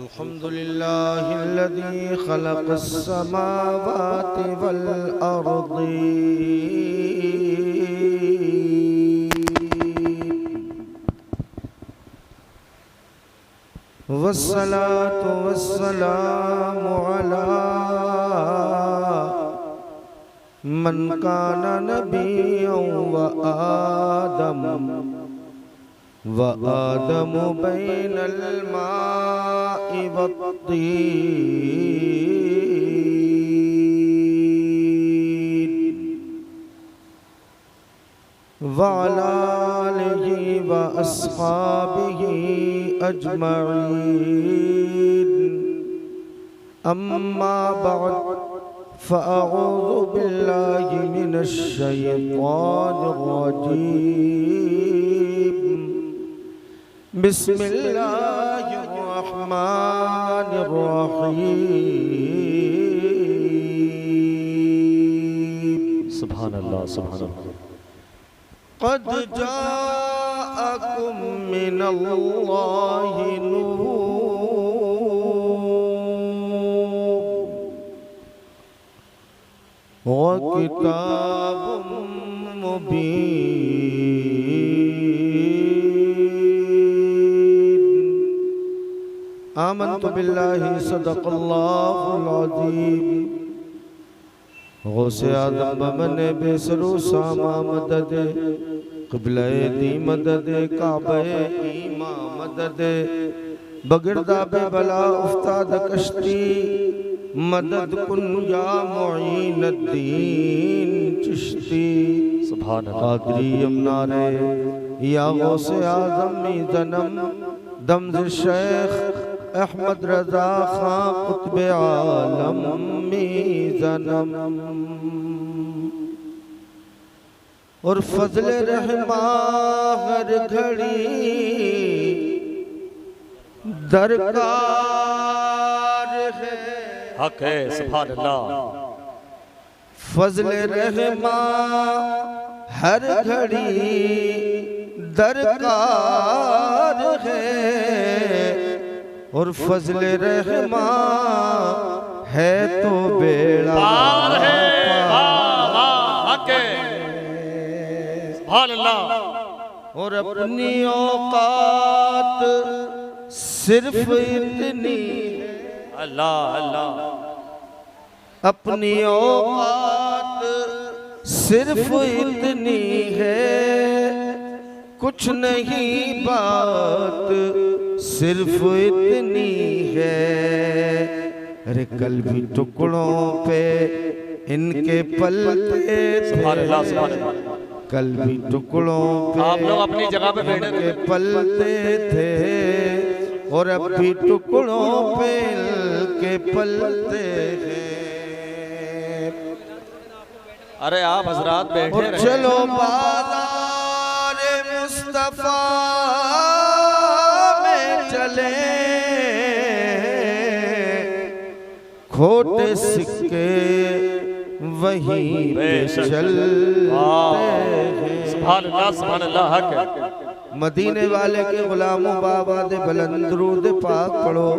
अल्हम्दुलिल्लाहिल्लज़ी खलक़स समावाति वल अर्ज़ि वस्सलातु वस्सलामु अला मन काना नबिय्यन व आदम बैनल माइ वत्तीन व अला आलिहि व अस्हाबिहि अजमईन अम्मा बअद फ़अऊज़ु बिल्लाहि मिनश शैतानिर रजीम बिस्मिल्लाहिर रहमानिर रहीम। सुभान अल्लाह सुभान अल्लाह। क़द जाअकुम मिनल्लाहि नूर व किताबुम मुबीन। आमन्तु बिल्लाहि सदक़ल्लाहुल अज़ीम। गौसे आज़म बमने बेसरू सामा मदद क़िबले दी मदद काबे ईमा मदद बगिरदा बे बला उफ्ताद कश्ती मदद कुन या मुईनुद्दीन चिश्ती। सुभान अल्लाह। क़ादरी अमनारे या गौसे आज़म मी जन्म दमज़ शेख अहमद रज़ा खां कुतुब आलम मी जन्म और फज़ल रहमा हर घड़ी दरकार है। हक है सुभान अल्लाह। फज़ल रहमा हर घड़ी दरकार है और फज़ल रहमा है तो बेड़ा पार है। हक है सुभान अल्लाह। और अपनी औकात सिर्फ इतनी अल्लाह अल्लाह। अपनी औकात सिर्फ इतनी है कुछ नहीं बात सिर्फ इतनी है। अरे कल भी टुकड़ों पे इनके पलते सुभान अल्लाह सुभान अल्लाह। कल भी टुकड़ों पे आप लोग अपनी जगह पे बैठे इनके पलते थे और अब भी टुकड़ों पे इनके पलते हैं। अरे आप हजरात बैठे रहे। चलो बाज़ार मुस्तफा में चले खोटे सिक्के वहीं पे चलते हैं। सुभान अल्लाह सुभान अल्लाह। हक है। मदीने वाले के गुलामों बाबा दे बुलंद दुरूद पाक पढ़ो।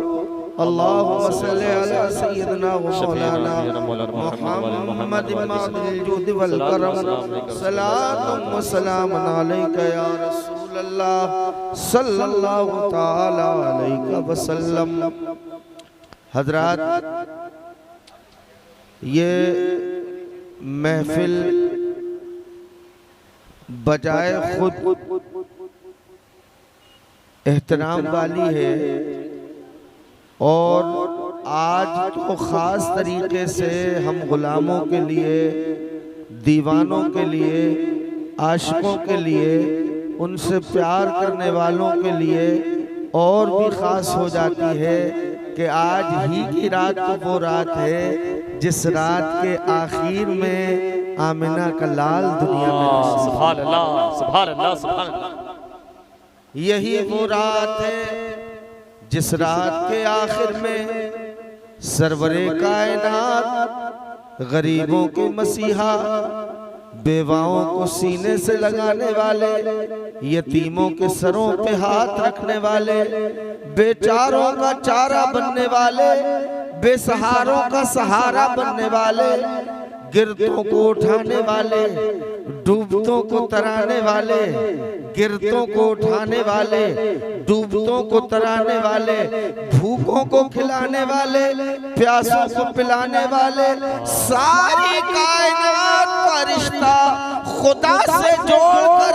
अल्लाहुम्मा सल्लि अला सय्यिदना व मौलाना मुहम्मद इमामिल जूद वल करम सलातुम व सलामुन अलैका या रसूल अल्लाह सल्लल्लाहु तआला अलैहि वसल्लम। हजरात, ये महफिल बजाय खुद एहतराम वाली है और आज तो ख़ास तरीके से हम गुलामों के लिए, दीवानों के लिए, आशिकों के लिए, उनसे प्यार करने वालों के लिए और भी ख़ास हो जाती है कि आज ही की रात तो वो रात है जिस रात के आखिर में आमिना का लाल दुनिया में। सुभान अल्लाह सुभान अल्लाह सुभान अल्लाह। यही वो रात है जिस रात के आखिर में सरवरे कायनात गरीबों के मसीहा बेवाओं को सीने से लगाने वाले, यतीमों के सरों पे हाथ रखने वाले, बेचारों का चारा बनने वाले, बेसहारों का सहारा बनने वाले, गिरतों को उठाने वाले, डूबतों को तराने वाले, गिरतों को उठाने वाले, डूबतों को तराने वाले, भूखों को खिलाने वाले, प्यासों को पिलाने वाले, सारी कायनात का रिश्ता खुदा से जोड़कर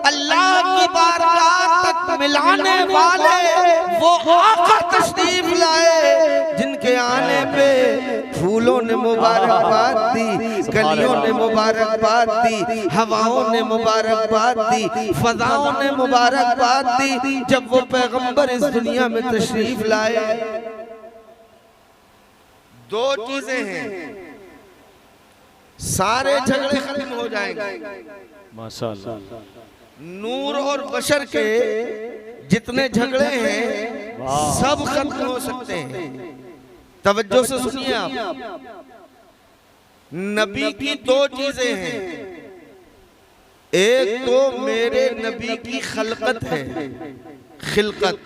अल्लाह की बारगाह तक मिलाने वाले वो आका तशरीफ लाए, जिनके आने पे फूलों ने मुबारकबाद दी, कलियों ने मुबारकबाद दी, हवाओं ने मुबारकबाद दी, फजाओं ने मुबारकबाद दी। जब वो पैगंबर इस दुनिया में तशरीफ लाए, दो चीजें हैं, सारे झगड़े खत्म हो जाएंगे। माशाअल्लाह। नूर और बशर के जितने झगड़े हैं सब खत्म हो सकते हैं। तवज्जो से सुनिए आप, नबी की दो चीजें हैं, एक तो मेरे नबी की खलकत है, खिलकत,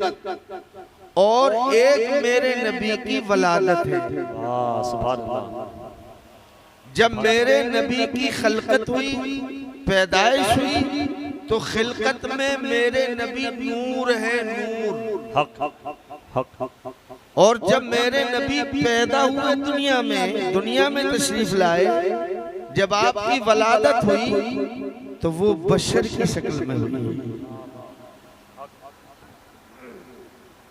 और एक मेरे नबी की वलादत है। सुभान अल्लाह। जब मेरे नबी की खलकत हुई, पैदाइश हुई, तो खिलकत में मेरे नबी नूर है, नूर हक हक हक। और जब मेरे नबी पैदा हुए दुनिया में तशरीफ लाए, जब आपकी वलादत हुई तो वो बशर की शक्ल में हुई।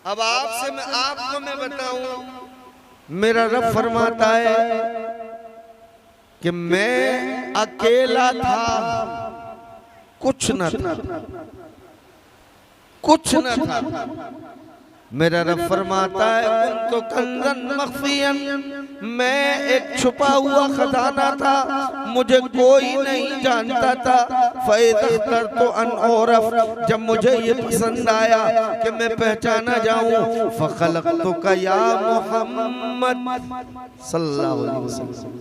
अब आपको मैं बताऊं, मेरा रब फरमाता है कि मैं अकेला था, कुछ न था, कुछ न था। मेरा रब फरमाता है तो कंजन मख्फियन, मैं एक छुपा हुआ खजाना था, मुझे कोई नहीं जानता था। फ़ैज़ख्तर तो अनऔरफ, जब मुझे ये पसंद आया कि मैं पहचाना जाऊं, फ़ख़लक़तुका या मोहम्मद सल्लल्लाहु अलैहि वसल्लम,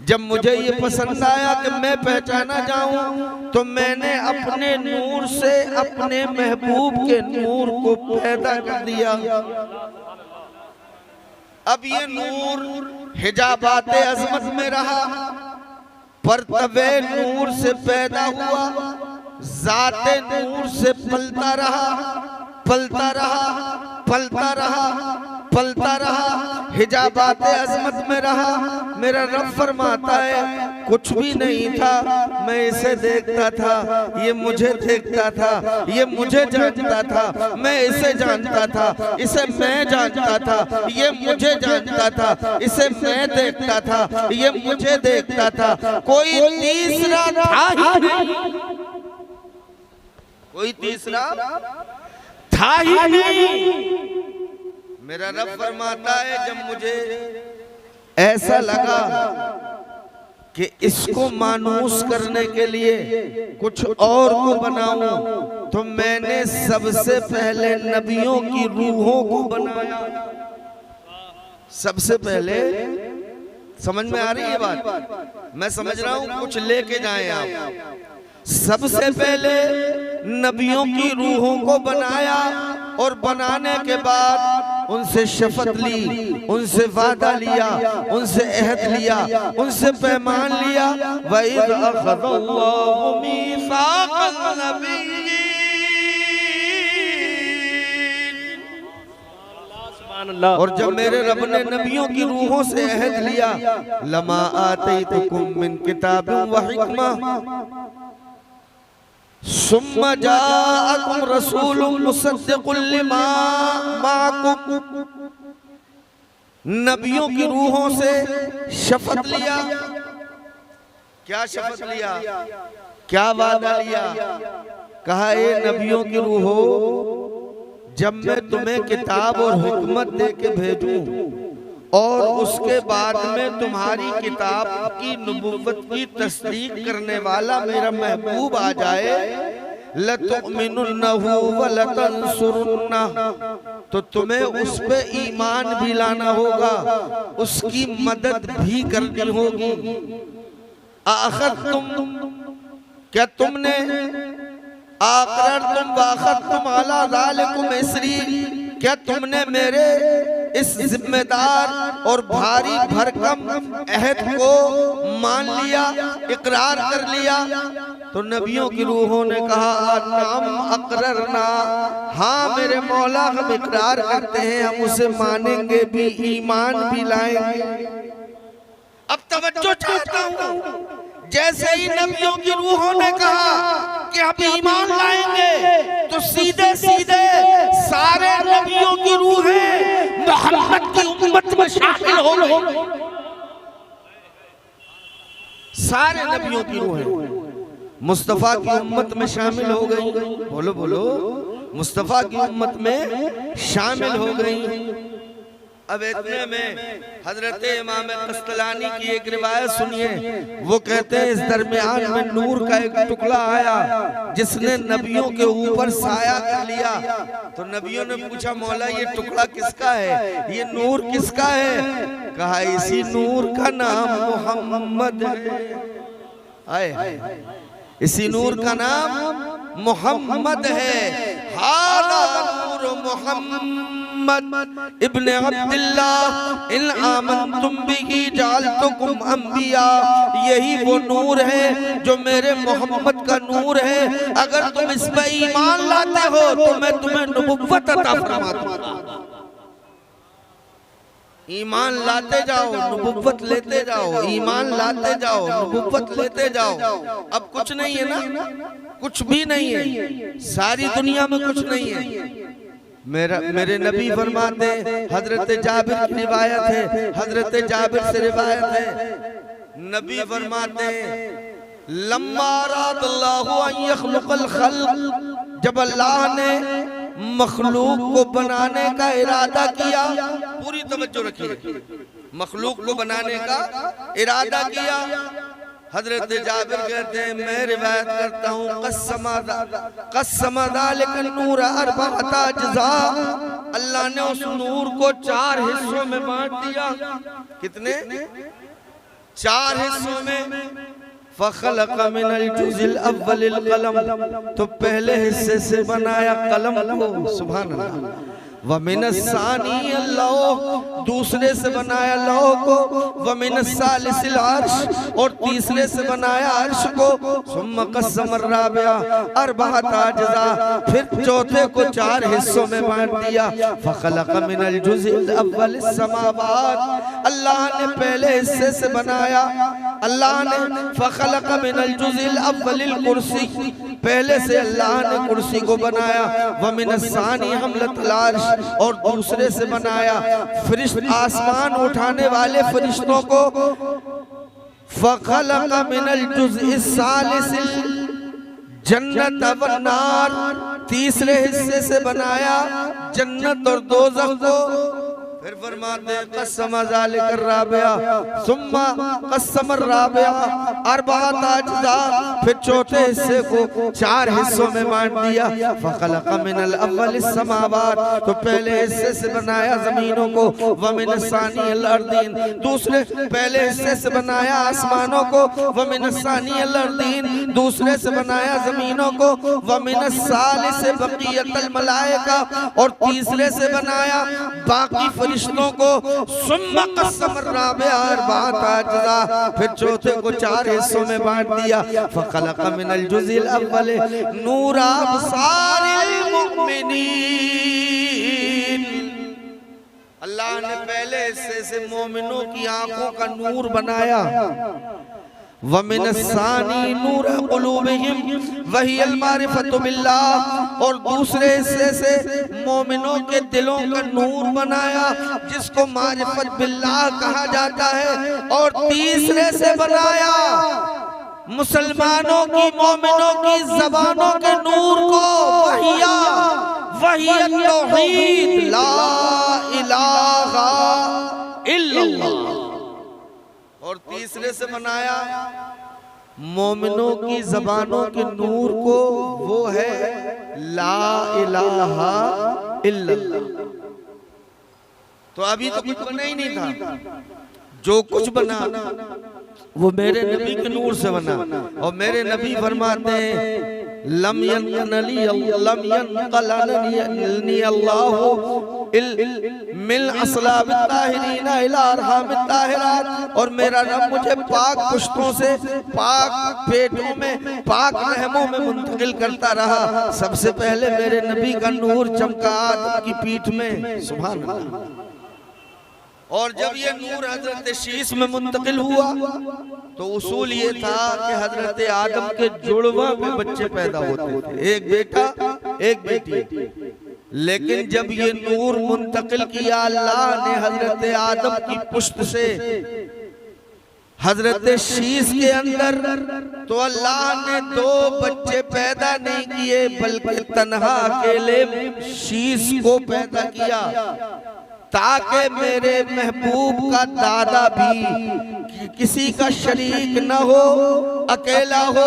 जब मुझे ये पसंद आया कि मैं पहचाना जाऊं, तो मैंने अपने नूर से अपने महबूब के नूर को पैदा कर दिया। अब ये नूर हिजाबाते अज़मत में रहा, परतवे नूर से पैदा हुआ, ज़ाते नूर से पलता रहा, पलता रहा, पलता रहा, पलता रहा, हिजाबाते अज़मत में रहा। मेरा रब फरमाता है कुछ भी नहीं था, मैं इसे देखता था, ये मुझे देखता था, ये मुझे जानता था, मैं इसे जानता था, इसे मैं जानता था, ये मुझे जानता था, इसे मैं देखता था, ये मुझे देखता था। कोई तीसरा था ही नहीं, कोई तीसरा था ही नहीं। मेरा रब फरमाता है जब मुझे ऐसा लगा कि इसको मानूस करने के लिए कुछ और को बनाऊं, तो मैंने सबसे पहले नबियों की रूहों को बनाया। सबसे पहले, समझ में आ रही है बात? मैं समझ रहा हूं, कुछ लेके जाएं आप। सबसे पहले नबियों की रूहों को बनाया, और बनाने के बाद उनसे शफत ली, उनसे वादा लिया, उनसे अहद लिया, उनसे पैमान लिया। वइज़ अख़ज़ल्लाहु मीसाक़ल नबिय्यीन, और जब मेरे रब ने नबियों की रूहों से अहद लिया, लमा आतैतुकुम मिन किताबिन व हिकमा सुम्मा जाअकुम रसूलुम मुसद्दिकुल लिमा माअकुम, नबियों की रूहों से शपथ लिया। क्या शपथ लिया, क्या वादा लिया? कहा ये नबियों की रूहों, जब मैं तुम्हें किताब और हुकमत दे के भेजूं, और उसके बाद में तुम्हारी किताब की नबुव्वत की तस्दीक करने वाला मेरा महबूब आ जाए, लतुमिनुन्नहु व लतंसुरुन्नह, तो तुम्हें उस पे ईमान भी लाना होगा, उसकी मदद भी करनी होगी। आखिरतुम, क्या तुमने आकररतुम वाखिरतुम अला ज़ालिकुम इसरी, क्या तुमने मेरे इस जिम्मेदार और भारी भरकम अहद को मान लिया, इकरार कर लिया? तो नबियों की रूहों ने कहा नाम अकररना, हाँ मेरे मौला हम इकरार करते हैं, हम उसे मानेंगे भी, ईमान भी लाएंगे। अब तवज्जो चाहता हूँ, जैसे ही नबियों की रूहों ने कहा कि हम ईमान लाएंगे तो सीधे सीधे सारे नबियों की रूहें मोहम्मद की उम्मत में शामिल हो गई। सारे नबियों की रूहें मुस्तफा की उम्मत में शामिल हो गई। बोलो बोलो, मुस्तफा की उम्मत में शामिल हो गई। अब इतने में हजरत इमाम कस्तलानी की एक रिवायत सुनिए। वो कहते हैं इस दरमियान में नूर का एक टुकड़ा आया जिसने नबियों के ऊपर साया कर लिया। तो नबियों ने पूछा मौला ये टुकड़ा किसका है, ये नूर किसका है? कहा इसी नूर का नाम मोहम्मद है। आए, इसी नूर का नाम मोहम्मद है। हादा नूर मोहम्मद इब्ने अब्दुल्लाह इन आमनतुम बिही जअलतुकुम अंबिया, यही वो नूर है जो मेरे मोहम्मद का नूर है। अगर तुम इस पर ईमान लाते हो तो मैं तुम्हें नबुव्वत अता फरमा दूंगा। ईमान लाते जाओ, नबुव्वत लेते जाओ, ईमान लाते जाओ, नबुव्वत लेते जाओ। अब कुछ नहीं है ना, कुछ भी नहीं है, सारी दुनिया में कुछ नहीं है। मेरे नबी फरमाते, हजरत जाबिर की रिवायत है, हजरत जाबिर से रिवायत है, नबी फरमाते लम्मा अरादल्लाहु अन यखलुकल खल्क, जब अल्लाह ने मखलूक को बनाने का इरादा किया, पूरी तवज्जो रखिए, मखलूक को बनाने का इरादा किया। हजरत जाबिर कहते हैं मैं रिवायत करता हूँ क़स्सम ज़ालिका नूर अर्बअता अज्ज़ा, अल्लाह ने उस नूर को 4 हिस्सों में बांट दिया। कितने? 4 हिस्सों में। फ़ख़लक़ मिनल जुज़िल अव्वलिल क़लम, तो पहले हिस्से से बनाया कलम को, सुभान अल्लाह। व मिनस्सानी लौह, दूसरे से बनाया लौह को। व मिनस्सालिसिल अर्श, और तीसरे से बनाया अर्श को। सुम्मा क़स्सम अर्राबिआ अर्बअता अज्ज़ा, फिर चौथे को 4 हिस्सों में बांट दिया। फ़ख़लक़ मिनल जुज़िल अव्वलिस समावात, अल्लाह ने पहले हिस्से से बनाया, अल्लाह ने फ़ख़लक़ मिनल जुज़िल अव्वलिल कुर्सी, पहले से अल्लाह ने कुर्सी को बनाया। व मिनस्सानी हमलतल अर्श, और दूसरे से बनाया फरिश्त आसमान उठाने वाले फरिश्तों को। फ़ख़लक़ मिनल जुज़इस सालिसिल जन्नत वन नार, तीसरे हिस्से से बनाया जन्नत और दोज़ख को। फिर फरमाते क़स्सम ज़ालिका अर्राबिआ सुम्मा क़स्सम अर्राबिआ अर्बअता अज्ज़ा, फिर चौथे हिस्से को 4 हिस्सों में बांट दिया। फ़ख़लक़ मिनल अव्वलिस समावात, तो पहले हिस्से से बनाया ज़मीनों को। व मिनस्सानियल अर्दीन, दूसरे पहले हिस्से से बनाया आसमानों को। व मिनस्सानियल अर्दीन, दूसरे से बनाया ज़मीनों को। व मिनस्सालिस बक़ियतल मलाइका, और तीसरे से बनाया बाकी फरिश्तों को। सुम्मा क़स्सम अर्राबिआ अर्बअता अज्ज़ा, फिर चौथे को 4 हिस्सों में बांट दिया। फ़ख़लक़ मिनल जुज़इल अव्वल नूर अब्सारिल मुमिनीन, अल्लाह ने पहले हिस्से से मोमिनों की आंखों का नूर बनाया। व मिनस्सानी नूर क़ुलूबिहिम वहियल मारिफतु बिल्लाह, और दूसरे हिस्से से मोमिनों के दिलों का नूर बनाया जिसको मारिफत बिल्लाह कहा जाता है। और तीसरे से बनाया मुसलमानों की, मोमिनों की ज़बानों के नूर को। वहिया तौहीद ला इलाहा इल्लल्लाह, और तीसरे से बनाया मोमिनों की ज़बानों के नूर को, वो है ला इलाहा इल्लल्लाह। तो अभी तो कुछ बना ही नहीं था, जो कुछ बना वो मेरे नबी के नूर से बना। और मेरे नबी फरमाते हैं लम यनकलनी अल्लाहु मिल अस्लाबित ताहिरीना इला अरहामित ताहिरात। और मेरा रब मुझे पाक पुश्तों से पाक पेटों में पाक रहमों में मुंतकिल करता रहा। सबसे पहले मेरे नबी का नूर चमका आदम की पीठ में, सुभान अल्लाह। और जब ये नूर हजरत शीश में मुंतकिल हुआ तो उसूल ये था कि हजरत आदम के जुड़वा में बच्चे पैदा होते थे, एक बेटा एक बेटी। लेकिन जब ये नूर मुंतकिल किया अल्लाह ने हजरत आदम की पुश्त से हजरत शीश के अंदर, तो अल्लाह ने दो बच्चे पैदा नहीं किए बल्कि तन्हा अकेले शीश को पैदा किया, ताकि मेरे महबूब का दादा भी किसी का शरीक न हो, अकेला हो।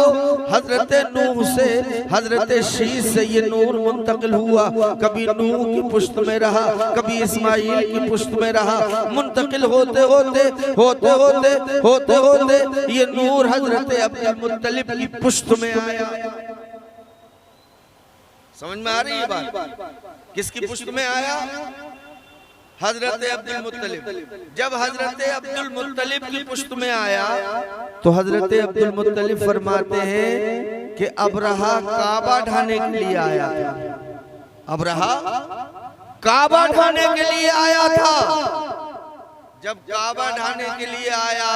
हजरत नूह से हजरत शीश से ये नूर मुंतकिल हुआ। कभी नूह की पुश्त में रहा, कभी इस्माइल की पुश्त में रहा। मुंतकिल होते होते होते होते होते होते ये नूर हजरत अब्दुल मुत्तलिब की पुश्त में आया। समझ में आ रही है बात? किसकी पुश्त में आया? हजरत अब्दुल मुत्तलिब। जब हजरत अब्दुल मुत्तलिब की पुश्त में आया तो हजरत अब्दुल मुत्तलिब फरमाते हैं कि अबरहा काबा ढाने के लिए आया था। अबरहा काबा ढाने के लिए आया था। जब काबा ढाने के लिए आया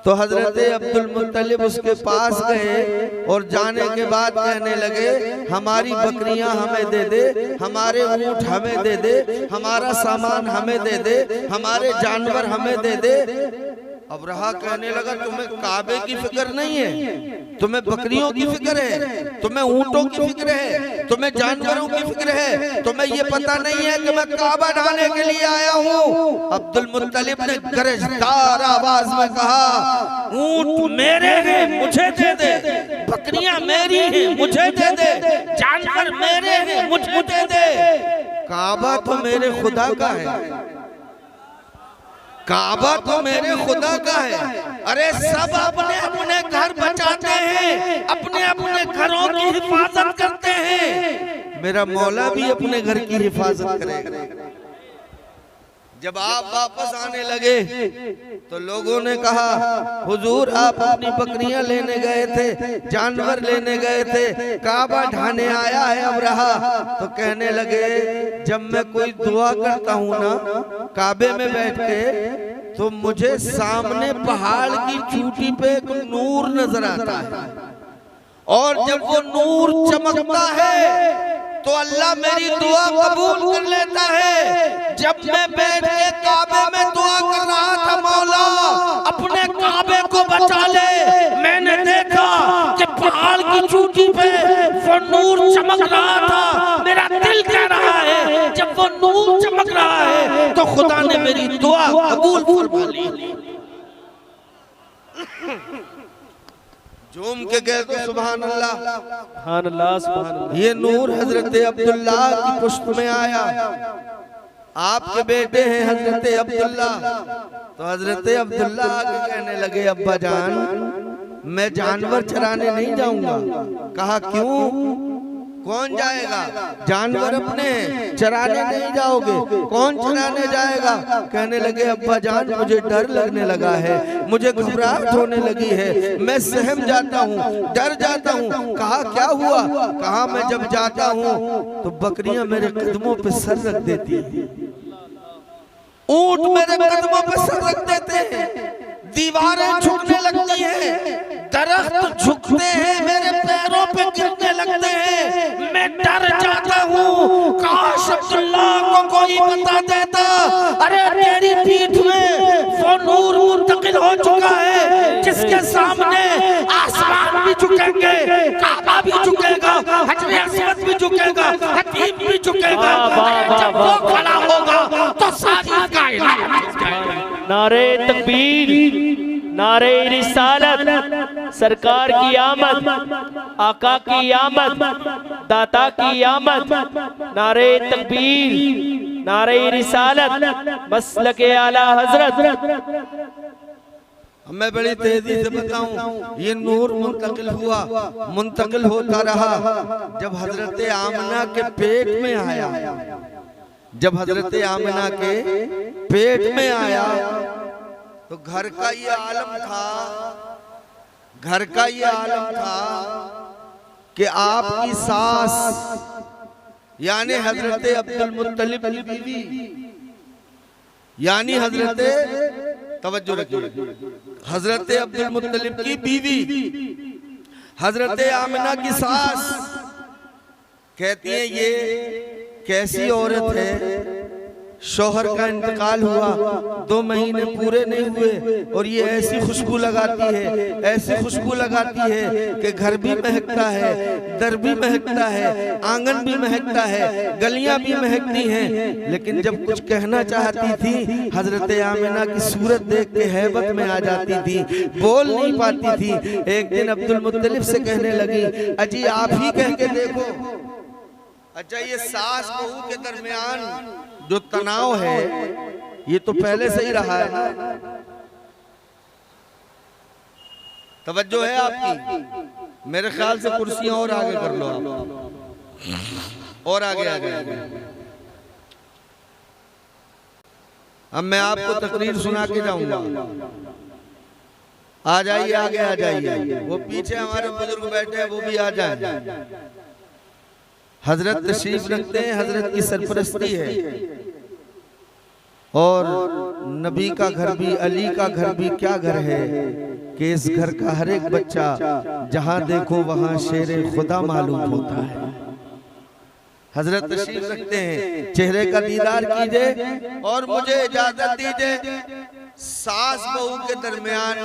तो हजरत अब्दुल मुत्तलिब उसके पास गए और जाने के बाद कहने लगे हमारी बकरियां हमें दे दे, हमारे ऊंट हमें दे दे, हमारा सामान हमें दे दे, हमारे जानवर हमें दे दे। अबरहा कहने लगा तुम्हें काबे की फिक्र नहीं है, तुम्हें बकरियों की फिक्र है, तुम्हें ऊंटों की फिक्र है, तुम्हें जानवरों की फिक्र है, तुम्हें ये पता नहीं है कि मैं काबा ढाने के लिए आया हूँ। अब्दुल मुत्तलिब ने गरजदार आवाज में कहा ऊंट मेरे हैं मुझे दे दे, बकरियां मेरी हैं मुझे दे दे, जानवर मेरे हैं मुझे दे दे। काबा तो मेरे खुदा का है, काबा तो मेरे खुदा का है। अरे सब अपने अपने घर बचाते हैं, अपने अपने घरों की हिफाजत करते हैं, मेरा मौला भी अपने घर की हिफाजत करेगा। जब आप वापस आने लगे तो लोगों ने कहा हुजूर आप अपनी बकरियां लेने गए थे, जानवर लेने गए थे, काबा ढाने आया है अबरहा। तो कहने लगे जब मैं कोई दुआ करता हूँ ना काबे में बैठ के, तो मुझे सामने पहाड़ की चोटी पे एक नूर नजर आता है, और जब वो नूर चमकता है तो अल्लाह मेरी दुआ कबूल कर लेता है। जब मैं बैठ के काबे में दुआ कर रहा था मौला अपने काबे को बचा ले, मैंने देखा कि पहाड़ की चोटी पे वो नूर चमक रहा था। मेरा दिल कह रहा है जब वो नूर चमक रहा है तो खुदा ने मेरी दुआ कबूल फरमा ली। झूम के गए तो सुभान अल्लाह, सुभान अल्लाह, सुभान अल्लाह। ये नूर हजरत अब्दुल्ला की पुश्त में आया। आपके बेटे हैं हजरत अब्दुल्ला। तो हजरत अब्दुल्ला आगे कहने लगे अब्बा जान मैं जानवर चराने नहीं जाऊंगा। कहा क्यों? कौन जाएगा? जानवर अपने चराने नहीं जाओगे, कौन चराने जाएगा? कहने लगे अब्बा जान मुझे डर लगने लगा है, मुझे घबराहट होने लगी है, मैं सहम जाता हूँ, डर जाता हूँ। कहा क्या हुआ? कहा मैं जब जाता हूँ तो बकरियां मेरे कदमों पे सर रख देती है, ऊंट मेरे कदमों पे सर रख देते हैं, दीवारें झुकने लगती हैं, दरख्त झुकते हैं, मेरे पैरों पे गिरने लगते हैं, मैं डर जाता हूँ। काश अब्दुल्ला को कोई बता देता अरे तेरी पीठ में वो नूर मुंतकिल हो चुका है जिसके सामने आसमान भी झुकेंगे, काबा भी झुकेगा, हजर अस्वद भी झुकेगा, हतीम भी झुकेगा। जब वो खड़ा होगा तो सारी कायनात झुकेगी। नारे तकबीर, नारे रिसालत, सरकार की आमद, आका की आमद, दाता की आमद। नारे तकबीर, नारे रिसालत, मसलके आला हजरत। मैं बड़ी तेजी से बताऊं, ये नूर मुंतकिल होता रहा। जब हजरत आमिना के पेट में आया, जब हजरत आमिना के पेट में आया तो घर का ये आलम था, घर का ये आलम था कि आपकी सास यानी हजरत अब्दुल मुत्तलिब की बीवी, यानी हजरत, तवज्जो रखिए, हजरत अब्दुल मुत्तलिब की बीवी हजरत आमिना की सास कहती है ये कैसी औरत है, शौहर का इंतकाल हुआ, 2 महीने पूरे नहीं हुए और ये ऐसी खुशबू लगाती है, ऐसी खुशबू लगाती है कि घर भी महकता है, दर भी महकता है, आंगन भी महकता है, गलियां भी महकती हैं। लेकिन जब कुछ कहना चाहती थी, हजरत आमिना की सूरत देख के हैबत में आ जाती थी, बोल नहीं पाती थी। एक दिन अब्दुल मुत्तलिब से कहने लगी, अजी आप ही कह के देखो। अच्छा, ये सास बहू के दरमियान जो तनाव है ये तो पहले से ही रहा है ना। तवज्जो है आपकी? मेरे ख्याल से कुर्सियां और आगे कर लो आप, और आगे आगे। अब मैं आपको तकरीर सुना के जाऊंगा, आ जाइए आगे आ जाइए। वो पीछे हमारे बुजुर्ग बैठे हैं वो भी आ जाए। हजरत तशरीफ रखते हैं, हजरत की सरपरस्ती है। और नबी का घर भी, अली का घर भी क्या घर है कि इस घर का हर एक बच्चा जहां देखो वहां शेरे खुदा मालूम होता है। हजरत तशरीफ रखते हैं, चेहरे का दीदार कीजिए और मुझे इजाजत दीजिए। सास बहू के दरमियान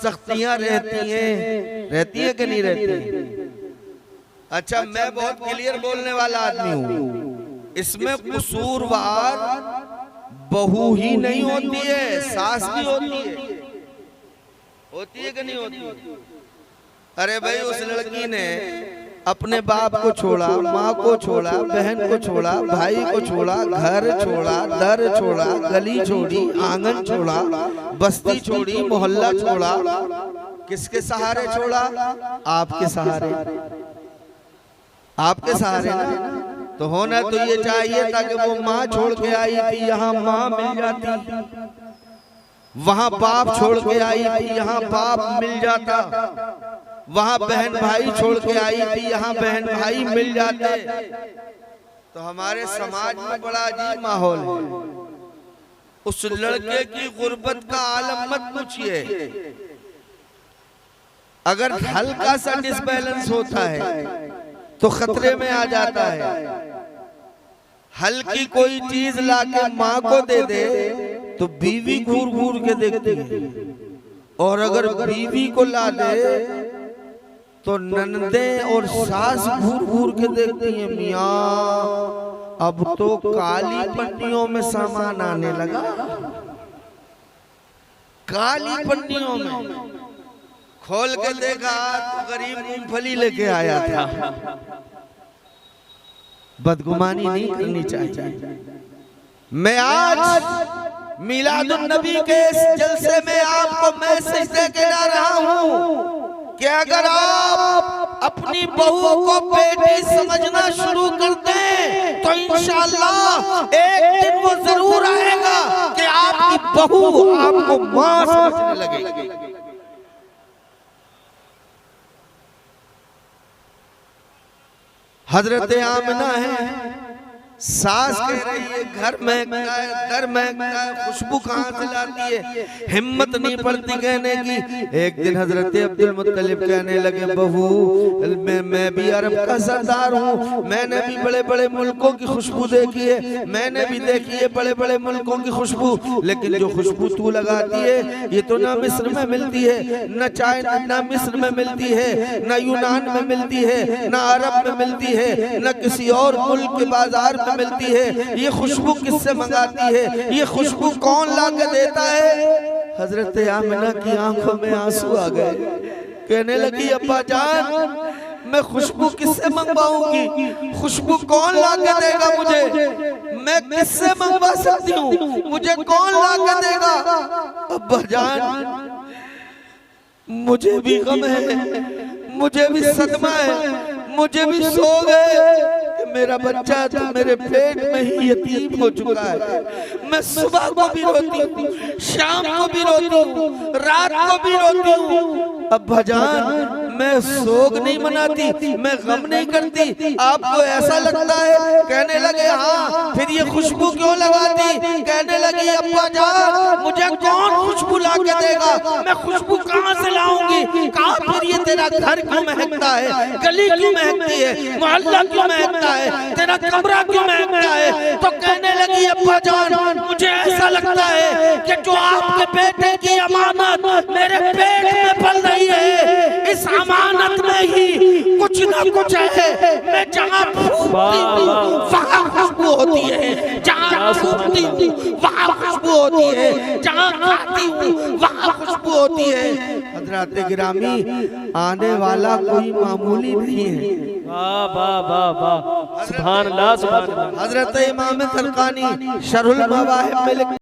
सख्तियां रहती हैं कि नहीं रहती? अच्छा, मैं बहुत क्लियर बोलने वाला आदमी हूँ। इसमें कसूरवार बहू ही नहीं होती है, सास भी होती है कि नहीं होती? अरे भाई, उस लड़की ने अपने बाप को छोड़ा, माँ को छोड़ा, बहन को छोड़ा, भाई को छोड़ा, घर छोड़ा, दर छोड़ा, गली छोड़ी, आंगन छोड़ा, बस्ती छोड़ी, मोहल्ला छोड़ा। किसके सहारे छोड़ा? आपके सहारे, आपके सहारे ना। तो होना तो ये चाहिए था कि वो माँ छोड़ के आई थी, यहाँ माँ मिल जाती, वहाँ बाप छोड़ के आई थी, यहाँ बाप मिल जाता, वहाँ बहन भाई छोड़ के आई थी, यहाँ बहन भाई मिल जाते। तो हमारे समाज में बड़ा अजीब माहौल है। उस लड़के की गुर्बत का आलम मत पूछिए। अगर हल्का सा डिसबैलेंस होता है तो खतरे में आ जाता है। हल्की कोई चीज लाके माँ को दे दे तो बीवी घूर घूर के देखती है, और अगर बीवी को ला दे तो ननदे और सास घूर घूर के देखती है। मियाँ अब तो काली पन्नियों में सामान आने लगा, काली पन्नियों में। खोल के देखा तो गरीब मूंगफली लेके आया था। बदगुमानी नहीं करनी चाहिए। मैं आज मिलादुन नबी के इस जलसे में आपको मैसेज दे के ला रहा हूँ कि अगर आप अपनी बहू को बेटी समझना शुरू कर दें तो इंशाअल्लाह एक दिन वो जरूर आएगा कि आपकी बहू आपको मां समझने लगेगी। हजरत आमिना है, सास कह रही है घर महकता है, दर महकता है, खुशबू कहाँ से लाती है? हिम्मत नहीं पड़ती कहने की। एक दिन हजरत अब्दुल मुत्तलिब कहने लगे, बहू मैं भी अरब का सरदार हूँ, मैंने भी बड़े बड़े मुल्कों की खुशबू देखी है, मैंने भी देखी है बड़े बड़े मुल्कों की खुशबू, लेकिन जो खुशबू तू लगाती है ये तो ना मिस्र में मिलती है, न चाइना, ना मिस्र में मिलती है, न यूनान में मिलती है, न अरब में मिलती है, न किसी और मुल्क के बाजार में मिलती है। ये खुशबू किससे मंगाती है? ये खुशबू कौन ला के देता है? हजरत आमिना की आंखों में आंसू आ गए, कहने लगी, अब्बा जान मैं खुशबू किससे मंगवाऊंगी? खुशबू कौन ला के देगा मुझे? मैं किससे मंगवा सकती हूँ? मुझे कौन ला के देगा? अब्बा जान मुझे भी गम है, मुझे भी सदमा है, मुझे भी सोग है कि मेरा बच्चा तो मेरे पेट में ही यतीम हो चुका है। मैं सुबह को भी रोती हूँ, शाम को भी रोती हूँ, रात को भी रोती हूँ। अब्बा जान मैं सोग नहीं मनाती, मैं गम नहीं करती, आपको ऐसा लगता है? कहने लगे हाँ, फिर ये खुशबू क्यों लगाती? कहने लगी अब्बा जान मुझे कौन खुशबू ला के देगा, मैं खुशबू कहाँ से लाऊंगी? कहा फिर ये तेरा घर क्यों महकता है, गली क्यों महकती है, मोहल्ला क्यों महकता है, तेरा कमरा क्यों महकता है? तो कहने लगी अब्बा जान मुझे ऐसा लगता है कि जो आपके बेटे की अमानत मेरे पेट में पल रही है, इस अमानत में ही कुछ ना कुछ है। मैं जहाँ फूकती हूँ वहाँ खुशबू होती है, जहाँ फूकती हूँ वहाँ खुशबू होती है, जहाँ खाती हूँ वहाँ खुशबू होती है। हजरत गिरामी आने वाला कोई मामूली नहीं है। वाह वाह वाह वाह, सुभान अल्लाह सुभान अल्लाह। हजरत इमाम सरकानी शरहुल मवाहिब में लिखते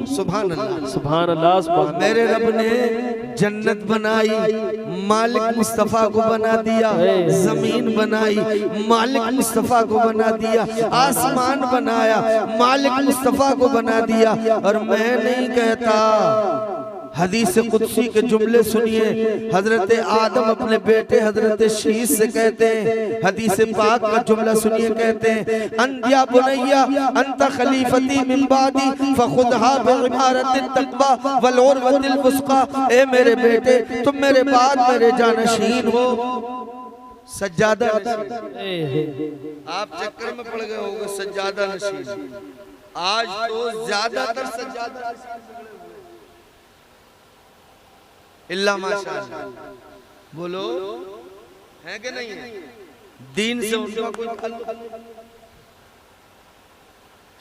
सुभान अल्लाह। सुभान अल्लाह सुभान मेरे रब ने जन्नत बनाई, मालिक मुस्तफा को बना दिया, जमीन बनाई, मालिक मुस्तफा को बना दिया, आसमान बनाया, मालिक मुस्तफा को बना दिया। और मैं नहीं कहता, हदीस कुदसी के जुमले सुनिए। हजरत आदम अपने बेटे हजरत शीश से कहते हैं, हदीस पाक का जुमला सुनिए, कहते हैं अंदिया बुनैया अंत खलीफती मिन बादी फखुदहा बिइमारतित तक़वा वल उर्वतिल वुस्क़ा। ए मेरे बेटे, तुम मेरे बाद मेरे जानशीन हो। सज्जादा आप चक्कर में पड़ गए होगे, सज्जादा नशीन। आज तो ज्यादातर सज्जादा इल्ला माशाअल्लाह, बोलो है कि नहीं है? दीन से उनका कोई ताल्लुक,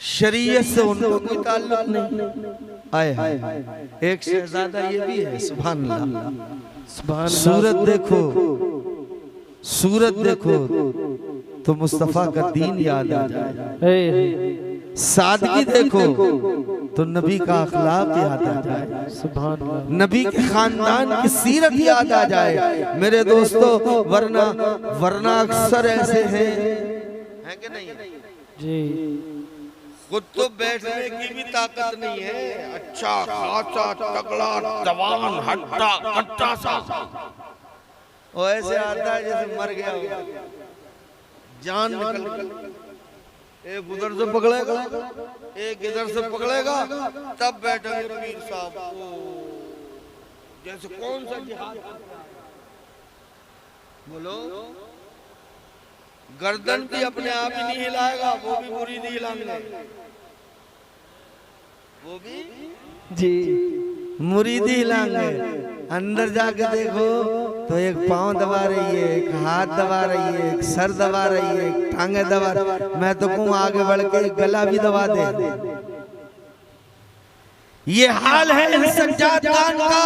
शरीयत से उनका कोई ताल्लुक नहीं। आए हाय, एक शहजादा ये भी है। सुभान अल्लाह, सुभान अल्लाह। सूरत देखो, सूरत देखो तो मुस्तफा का दीन याद आ जाए। सादगी देखो तो नबी का अखलाक याद आ जाए, सुभान अल्लाह। नबी के खानदान की सीरत याद आ जाए मेरे दोस्तों। वरना अक्सर ऐसे हैं कि नहीं जी, खुद तो बैठने की भी ताकत नहीं है, अच्छा खासा तगड़ा जवान हट्टा कट्टा सा, और ऐसे आता है जैसे मर गया हो, जान निकल, एक उधर से पकड़ेगा, एक इधर से पकड़ेगा, तब बैठेंगे पीर साहब। जैसे कौन सा जिहाद, बोलो। गर्दन भी अपने आप ही नहीं हिलाएगा, वो भी मुरीद ही हिलाएंगे, वो भी जी मुरीद ही हिलाएंगे। अंदर जाके देखो तो एक पांव दबा रही है, एक हाथ दबा रही है, एक सर दबा रही है, एक टांगे दबा रही है। मैं तो कहूँ आगे बढ़ के गला भी दबा दे। ये हाल है इन सज्जाद खान का,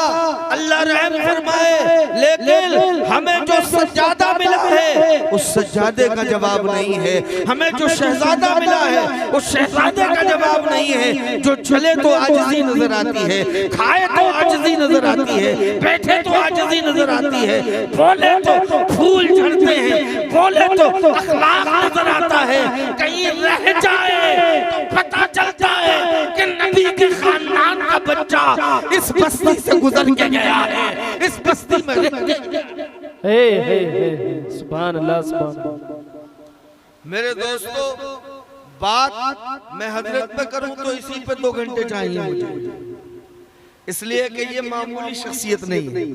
अल्लाह रहम फरमाए। लेकिन हमें जो सज्जादा मिला है उस सज्जादे का जवाब नहीं है, हमें जो शहजादा मिला है उस शहजादे का जवाब नहीं है। जो चले तो आजिज़ी नजर आती है, खाए तो आजिज़ी नजर आती है, बैठे तो आजिज़ी नजर आती है, बोले तो फूल झड़ते हैं, बोले तो अखलाक नजर आता है। कहीं रह जाए तो पता चलता है कि नबी के खानदान का बच्चा इस बस्ती से गुजर के गया है, इस बस्ती में सुभान अल्लाह सुभान अल्लाह। मेरे दोस्तों, बात मैं हजरत पे करूं तो इसी पे 2 घंटे चाहिए मुझे, इसलिए कि ये मामूली शख्सियत नहीं है।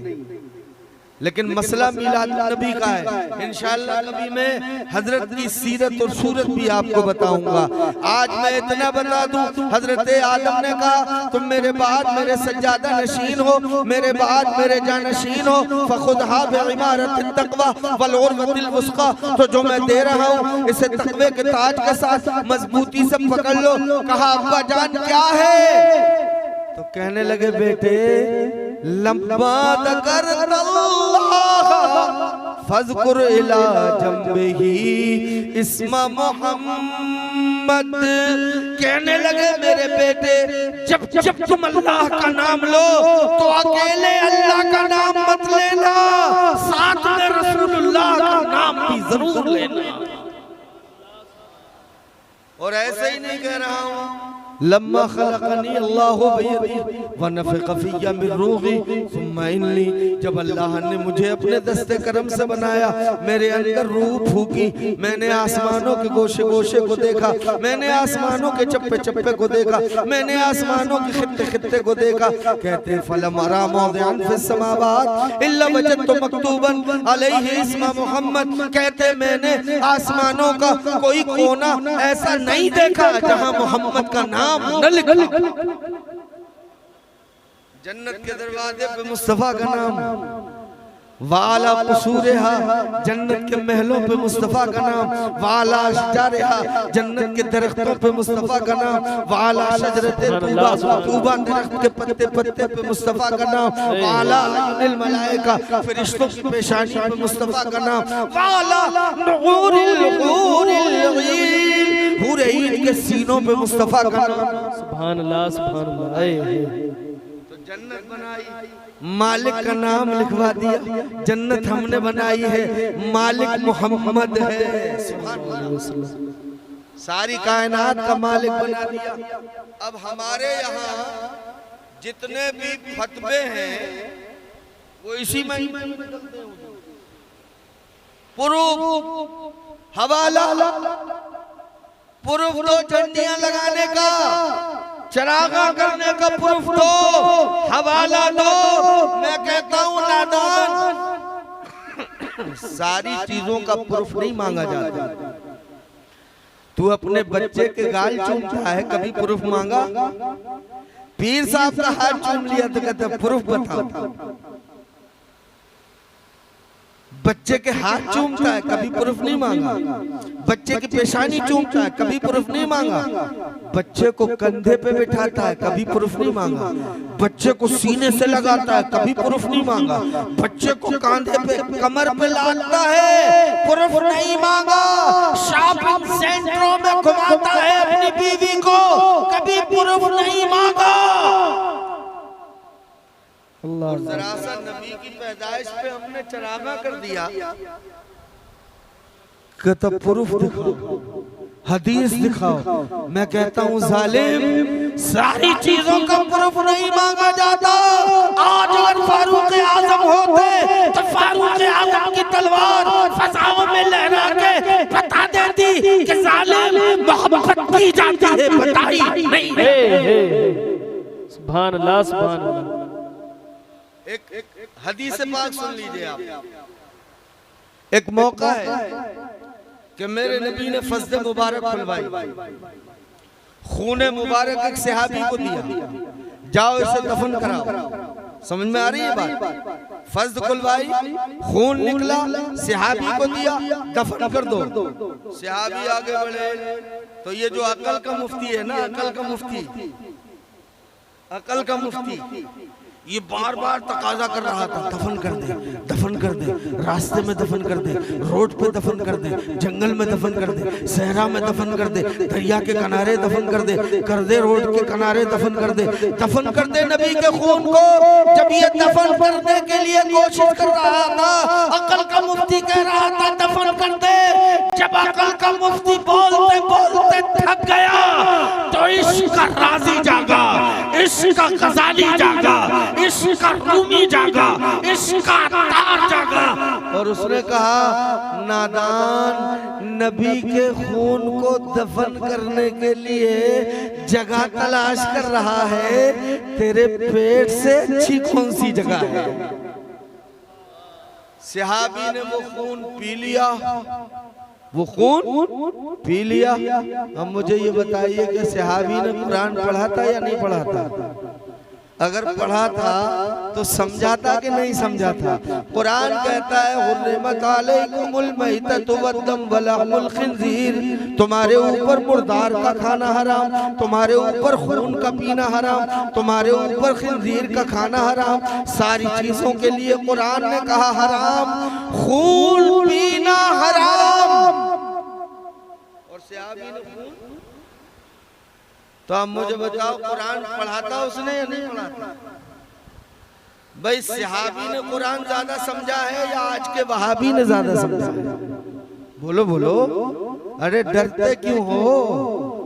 लेकिन मसला मिलाद नबी का है। इंशाअल्लाह कभी मैं हजरत की सीरत और सूरत भी आपको बताऊंगा। आज मैं इतना बता दूं, हजरत आदम ने कहा तुम मेरे बाद मेरे सज्जादा नशीन हो, मेरे बाद मेरे जानशीन हो। फखुदहा बिइमारतित तक़वा वल उर्वतिल वुस्क़ा। तो जो मैं दे रहा हूँ इसे तक़वे के ताज के साथ मजबूती से पकड़ लो। कहा अब्बा जान क्या है? तो कहने लगे बेटे लम्बा कर फज़कुर इला जंबिही इस्मा मोहम्मद। कहने लगे मेरे बेटे जब जब तुम अल्लाह का नाम लो तो अकेले अल्लाह का नाम मत लेना, साथ में रसूलुल्लाह का नाम भी जरूर लेना। और ऐसे ही नहीं कह रहा हूँ, लम्मा खलक़नी अल्लाहु बियदी व नफ़ख़ फ़िय्या मिन रूही सुम्मा इन्नी। जब अल्लाह ने मुझे अपने दस्ते करम से बनाया, मेरे अंदर रूह फूकी, मैंने आसमानों के गोशे गोशे को देखा, मैंने आसमानों के चप्पे चप्पे को देखा, मैंने आसमानों के खित्ते खित्ते को देखा। कहते फलम अरा मौदिअन फ़िस समावात इल्ला वजदतु मक्तूबन अलैहि इस्मा मोहम्मद। कहते मैंने आसमानों का कोई कोना ऐसा नहीं देखा जहां मोहम्मद का नाम न लिखा। जन्नत के दरवाजे पे मुस्तफा का नाम, वाला कुसूरेहा जन्नत के महलों पे मुस्तफा का नाम, वाला अशजारेहा जन्नत के दरख्तों पे मुस्तफा का नाम, वाला शजरते तूबा तूबा दरख्त के पत्ते पत्ते पे मुस्तफा का नाम, वाला अनिल मलाइका फरिश्तों की पेशानी पे मुस्तफा का नाम, वाला नूरिल पूरे ईद के सीनों पे मुस्तफा का नाम। सुभान अल्लाह सुभान अल्लाह। तो जन्नत बनाई, मालिक का नाम लिखवा दिया। जन्नत हमने बनाई है, मालिक मोहम्मद है। सुभान अल्लाह। सारी कायनात का मालिक बना दिया। अब हमारे यहाँ जितने भी फतवे हैं वो इसी में बदलते हैं। प्रूफ हवाला, प्रूफ दो झंडियां लगाने का, चरागा करने का प्रूफ दो, हवाला दो। मैं कहता हूं नादान, सारी चीजों का प्रूफ नहीं मांगा जाता। तू अपने बच्चे के गाल चूमता है, कभी प्रूफ मांगा? पीर साहब का हाथ चूम लिया तो कहते प्रूफ बताओ। बच्चे के हाथ चूमता है, कभी प्रूफ नहीं मांगा। बच्चे की पेशानी चूमता है, कभी प्रूफ नहीं मांगा। बच्चे को कंधे पे बिठाता है, कभी प्रूफ नहीं मांगा। बच्चे को सीने से लगाता है, कभी प्रूफ नहीं मांगा। बच्चे को कांधे पे, कमर पे लादता है, प्रूफ नहीं मांगा। शॉपिंग सेंटरों में घुमाता है अपनी बीवी को, कभी प्रूफ नहीं मांगा। और जरा सा नबी की पैदाइश पे हमने चरागा कर दिया कि तब प्रूफ दिखाओ, हदीस दिखाओ। मैं कहता हूँ जालिम, सारी चीजों का प्रूफ नहीं मांगा जाता। आज अगर फारूक आजम होते तो फारूक आजम की तलवार फसाओं में लहरा के बता देती कि जालिम मोहब्बत की जाती है, बताई नहीं। सुभान अल्लाह सुभान अल्लाह। एक हदीस पाक सुन लीजिए आप। एक मौका है कि मेरे नबी ने फज्द मुबारक खुलवाई, खूने मुबारक एक सहाबी को दिया, जाओ इसे दफन कराओ। समझ में आ रही है बात? फज्द खुलवाई, खून निकला, सहाबी को दिया, दफन कर दो। सहाबी आगे बढ़े तो ये जो अकल का मुफ्ती है ना, अकल का मुफ्ती, अकल का मुफ्ती, ये बार बार तकाजा कर रहा था, दफन कर दे, दफन कर दे, रास्ते में दफन कर दे, रोड पे दफन कर दे, जंगल में दफन कर दे, सहरा में दफन कर दे, दरिया के किनारे दफन कर दे, रोड के किनारे दफन कर दे, दफन कर दे नबी के खून को। जब ये दफन करने के लिए कोशिश कर रहा था, अकल का मुफ्ती कह रहा था दफन कर दे। जब अकल का मुफ्ती बोलते बोलते थक गया तो इश्क का राजी जागा, इश्क का गजाली जागा, इश्क का रूमी जागा, इश्क का तार जागा। और उसने कहा नादान, नबी के खून को दफन करने के लिए जगह तलाश कर रहा है, तेरे पेट से अच्छी कौन सी जगह है? सहाबी ने वो खून पी लिया, वो खून पी लिया। अब मुझे ये बताइए कि सहाबी ने कुरान पढ़ा था या नहीं पढ़ा था? अगर पढ़ा था तो समझाता कि नहीं समझा था? कुरान कहता है हुर्रिमत अलैकुमुल मैततु वद्दम वलहमुल खिंजीर, तुम्हारे ऊपर मुर्दार का खाना हराम, तुम्हारे ऊपर खून का पीना हराम, तुम्हारे ऊपर खिंजीर का खाना हराम। सारी चीजों के लिए कुरान ने कहा हराम, खून पीना हराम। और सहाबी ने खून, तो अब मुझे बताओ कुरान पढ़ाता उसने या नहीं पढ़ाता? भाई सहाबी ने कुरान ज्यादा समझा है या आज के वहाबी ने ज्यादा समझा है? बोलो बोलो, अरे डरते क्यों हो?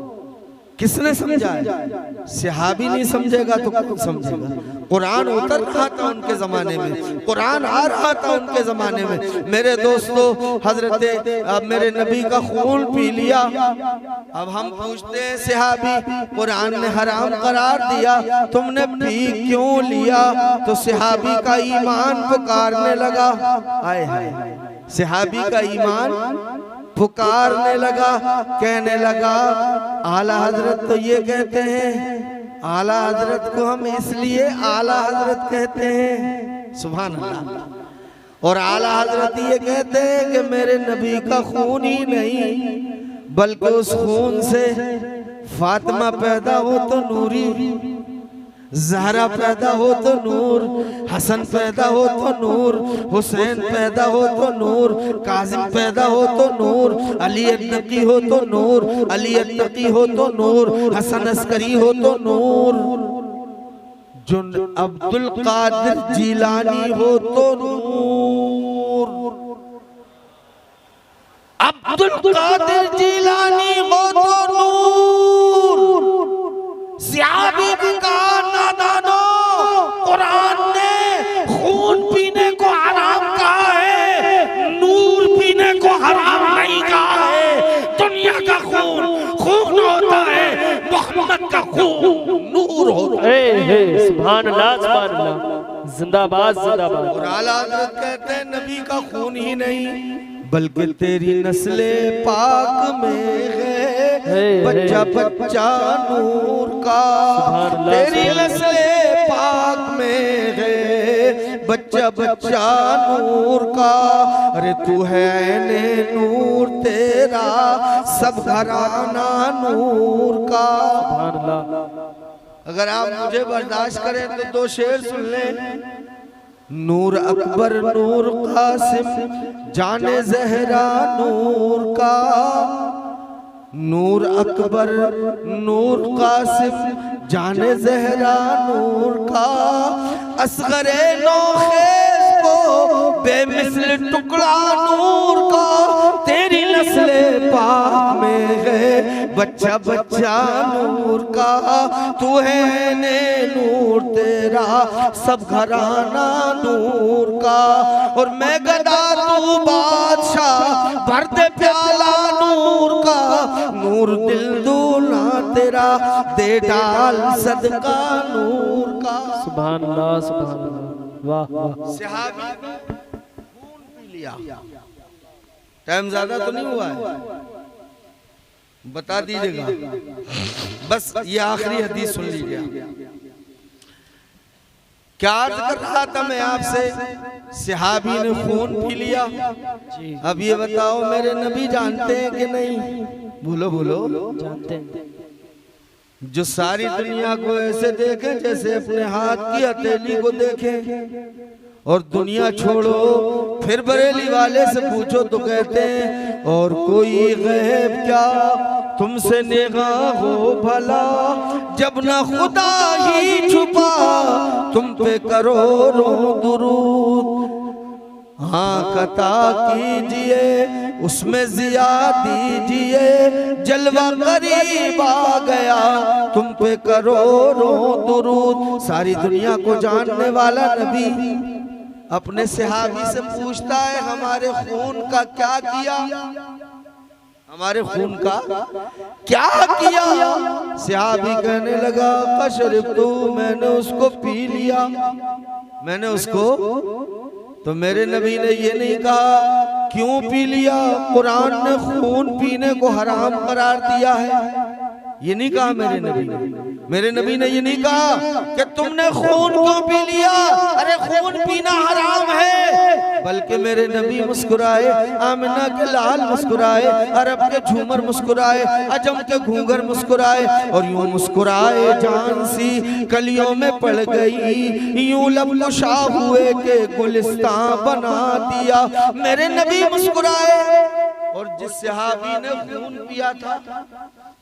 किसने समझा है? सहाबी नहीं समझेगा तो कौन समझेगा? कुरान उतर रहा था उनके जमाने में, कुरान आ रहा था उनके जमाने में। मेरे दोस्तों, हजरत मेरे नबी का खून पी लिया। अब हम पूछते हैं सहाबी, कुरान ने हराम करार दिया, तुमने पी क्यों लिया? तो सहाबी का ईमान पुकारने लगा। आए हाय, सहाबी का ईमान पुकारने लगा, कहने लगा आला हजरत तो ये कहते हैं, आला हजरत को हम इसलिए आला हजरत कहते हैं, सुभान अल्लाह। और आला हजरत ये कहते हैं कि मेरे नबी का खून ही नहीं बल्कि उस खून से फातिमा पैदा हो तो नूरी, ज़हरा पैदा हो तो नूर, हसन पैदा हो तो नूर, हुसैन पैदा हो तो नूर, काजिम पैदा हो तो नूर, अली अत्तकी हो तो नूर, अली अत्तकी हो तो नूर, हसन अस्करी हो तो नूर, जो अब्दुल कादिर जीलानी हो तो नूर, अब्दुल कादिर जीलानी हो तो नूर। सियाबी का नादानो, कुरान ने खून पीने को हराम कहा है, नूर पीने को हराम नहीं कहा है। दुनिया का खून खून होता है, मोहम्मद का खून नूर होता है। सुभान अल्लाह, सुभान अल्लाह, जिंदाबाद जिंदाबाद। और आला हज़रत कहते हैं नबी का खून ही नहीं बल्कि तेरी नस्ले पाक में है बच्चा बच्चा नूर का, तेरी नस्ले पाक में है बच्चा बच्चा नूर का। अरे तू है ने नूर तेरा सब घराना नूर का। अगर आप मुझे बर्दाश्त करें तो दो शेर सुन लें। नूर अकबर नूर कासिम जाने ज़हरा नूर का, नूर अकबर नूर कासिम जाने ज़हरा नूर का। असगरे नौखेज़ को बेमिसल टुकड़ा नूर का, तेरी नस्ले पाक में है बच्चा बच्चा नूर का। तू है ने नूर तेरा सब घराना नूर का। और मैं गदा तू बादशाह भर दे प्याला नूर का, नूर दिल दूना तेरा दे डाल सदका नूर का। सुभान अल्लाह, सुभान अल्लाह, वाह वाह। सहाबी खून पी लिया। टाइम ज्यादा तो नहीं हुआ है, बता दीजिएगा, बस ये आखिरी हदीस सुन लीजिए। क्या अर्ज कर रहा था मैं आपसे, सहाबी ने खून पी लिया। अब ये बताओ मेरे नबी जानते हैं कि नहीं? बोलो बोलो। जानते हैं। जो सारी दुनिया को ऐसे देखे जैसे अपने हाथ की हथेली को देखे, और दुनिया छोड़ो फिर बरेली वाले से पूछो तो कहते हैं और कोई गैब क्या तुमसे निगाह हो भला, जब ना खुदा ही छुपा तुम पे करोड़ों दुरूद। हाँ कता कीजिए उसमें जिया दीजिए, जलवा करीब आ गया तुम पे करोड़ों दुरूद। सारी दुनिया को जानने वाला नबी अपने सहाबी से पूछता है हमारे खून का क्या किया, हमारे खून का क्या किया। सहाबी कहने लगा कशरब तू, मैंने उसको पी लिया, मैंने उसको। तो मेरे नबी ने ये नहीं कहा क्यों पी लिया, कुरान ने खून पीने को हराम करार दिया है, ये नहीं कहा मेरे नबी ने। मेरे नबी ने ये नहीं कहा कि तुमने खून क्यों पी लिया, अरे खून पीना हराम है, बल्कि मेरे नबी मुस्कुराए, आमिना के लाल मुस्कुराए, अरब के झूमर मुस्कुराए, अजम के घूंगर मुस्कुराए, और यूं मुस्कुराए जान सी कलियों में पड़ गई, यूं लब कुशा हुए के गुलिस्तां बना दिया। मेरे नबी मुस्कुराए, और जिस सहाबी ने खून पिया था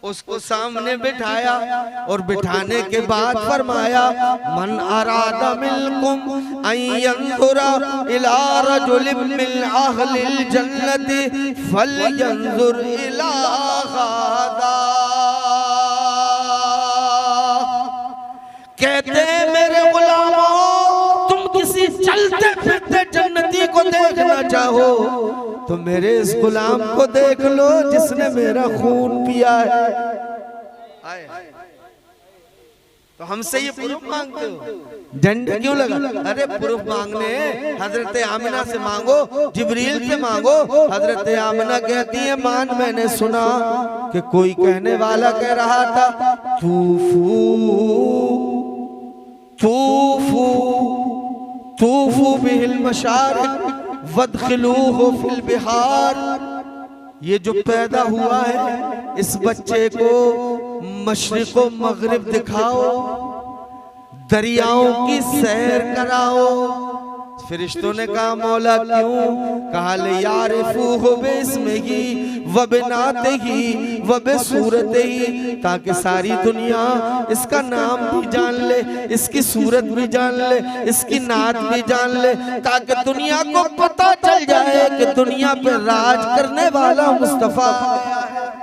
उसको सामने बिठाया, और बिठाने के बाद फरमाया मन अरादा मिनकुम अन यंजुरा इला रजुलिन मिन अहलिल जन्नति फलयंजुर इला हादा। कहते मेरे गुलामों, तुम किसी चलते फिरते जन्नती को देखना चाहो तो मेरे इस गुलाम को देख लो जिसने मेरा खून पिया है। तो हमसे ये प्रूफ मांगते हो, झंडे क्यों लगा? अरे प्रूफ मांगने हजरत आमिना से मांगो, जिब्रील से मांगो। हजरत आमिना कहती है मान मैंने सुना कि कोई कहने वाला कह रहा था तूफू तूफू तूफू बिहिल मशारिक वदखिलूहु फिल बिहार। ये जो पैदा हुआ है इस बच्चे को मशरिक व मगरिब दिखाओ, दरियाओं की सैर कराओ। फरिश्तों ने कहा मौला क्यों? कहा ले यारिफूहु बिस्मिही व बिनातिही व बिसूरतिही, ताकि सारी दुनिया इसका नाम भी जान ले, इसकी सूरत भी जान ले, इसकी नात भी जान ले, ताकि दुनिया को पता चल जाए कि दुनिया पे राज करने वाला मुस्तफा आया है।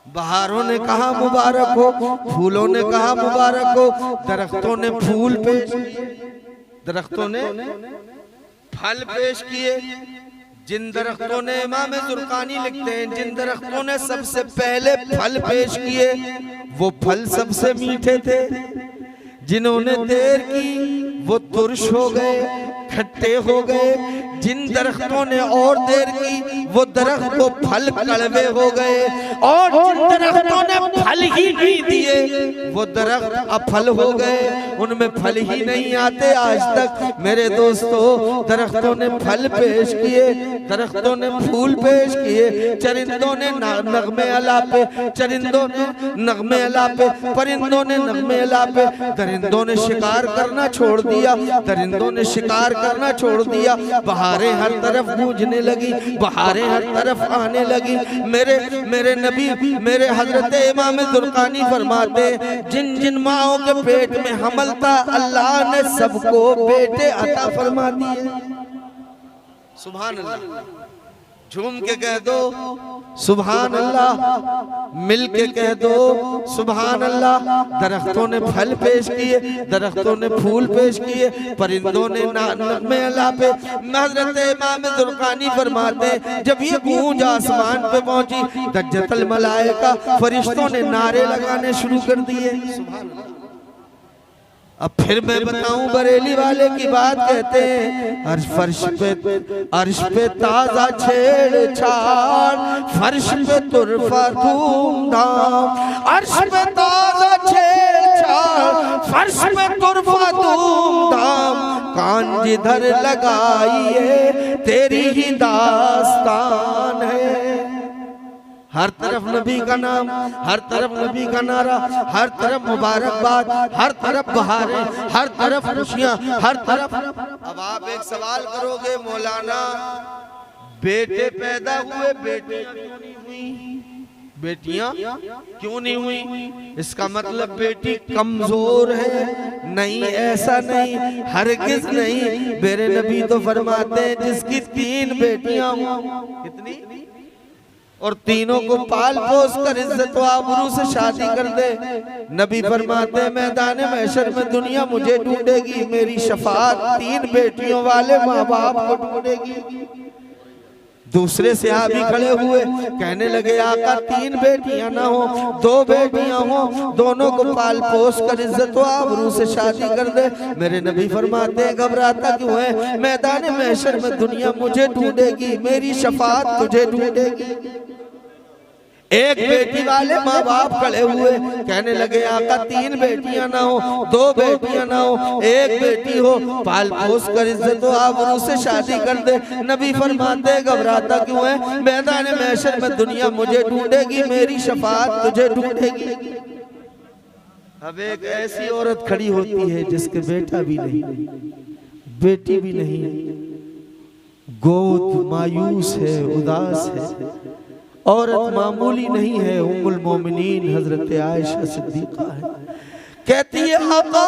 बहारों ने कहा मुबारक हो, फूलों ने कहा मुबारक हो, दरख्तों ने फूल पेश किए, दरख्तों ने फल पेश किए। जिन दरख्तों ने, इमाम जुर्कानी लिखते हैं, जिन दरख्तों ने सबसे पहले फल पेश किए वो फल सबसे मीठे थे। जिन्होंने देर की वो तुर्श हो गए, खट्टे हो गए। जिन दरख्तों ने और देर की वो दरख्त को फल कड़वे हो गए, और जिन दरख्तों ने फल ही नहीं दिए वो दरख्त अफल हो गए, उनमें फल ही नहीं आते आज तक। मेरे दोस्तों, दरख्तों ने फल पेश किए, दरख्तों ने फूल पेश किए, चरिंदों ने नगमे अलापे, चरिंदों ने नगमे अलापे, परिंदों ने नगमे अलापे। दरिंदों ने शिकार करना छोड़ दिया, दरिंदों ने शिकार करना छोड़ दिया। बहारें हर तरफ गूंजने लगी, बहारें हर तरफ आने लगी। मेरे नबी, मेरे हजरत इमाम जुर्कानी फरमाते, जिन जिन माओं के पेट में हमल था अल्लाह ने सबको बेटे अता फरमा दिए। सुभान अल्लाह। झूम के कह दो सुभान अल्लाह, मिल के कह दो सुभान अल्लाह। दरख्तों ने फल पेश किए, दरख्तों ने फूल पेश किए, परिंदों ने नगमे अलापे। हज़रत इमाम जुर्कानी फरमाते, जब ये गूंज आसमान पे पहुंची, दज्जतल मलाइका फरिश्तों ने नारे लगाने शुरू कर दिए। सुभान अल्लाह। अब फिर मैं बताऊं, बरेली वाले की बात कहते हैं, अर्श पे ताजा छेड़छाड़, फर्श पे तुरफा धूमधाम। अर्श पे ताजा छेड़छाड़, फर्श पे तुरफा धूमधाम। कान जिधर लगाइए तेरी ही दास्तान है। हर तरफ नबी का नाम, हर तरफ नबी का नारा, हर तरफ मुबारकबाद, हर तरफ बहारें, हर तरफ खुशियां, हर तरफ। अब आप एक सवाल करोगे, मौलाना बेटे पैदा हुए, बेटियां क्यों नहीं हुई? बेटियां क्यों नहीं हुई? इसका मतलब बेटी कमजोर है? नहीं, ऐसा नहीं, हरगिज नहीं। मेरे नबी तो फरमाते हैं, जिसकी 3 बेटियां हों, कितनी, और तीनों को पाल पोस कर इज्जत व आबरू से शादी कर दे, नबी फरमाते हैं मैदान महशर में दुनिया मुझे ढूंढेगी, मेरी शफाअत 3 बेटियों वाले माँ बाप को ढूंढेगी। दूसरे सहाबी खड़े हुए, कहने लगे आका 3 बेटियां ना हो, 2 बेटियां हो, दोनों को पाल पोस कर इज्जत व आबरू से शादी कर दे। मेरे नबी फरमाते हैं घबराता क्यों है, मैदान महशर में दुनिया मुझे ढूंढेगी, मेरी शफाअत तुझे ढूंढेगी। एक बेटी वाले माँ बाप खड़े हुए, कहने लगे आका 3 बेटियां ना हो, 2 बेटियां ना हो, 1 बेटी हो, पाल पोस कर इज्जत व आबरू से शादी कर दे। नबी फरमाते घबराता क्यों है, मैदान महशर में दुनिया मुझे ढूंढेगी, मेरी शफाअत तुझे ढूंढेगी। अब एक ऐसी औरत खड़ी होती है जिसके बेटा भी नहीं, बेटी भी नहीं, गोद मायूस है, उदास है। औरत मामूली नहीं है, उम्मुल मोमिनीन हजरत आयशा सिद्दीका है। कहती है आका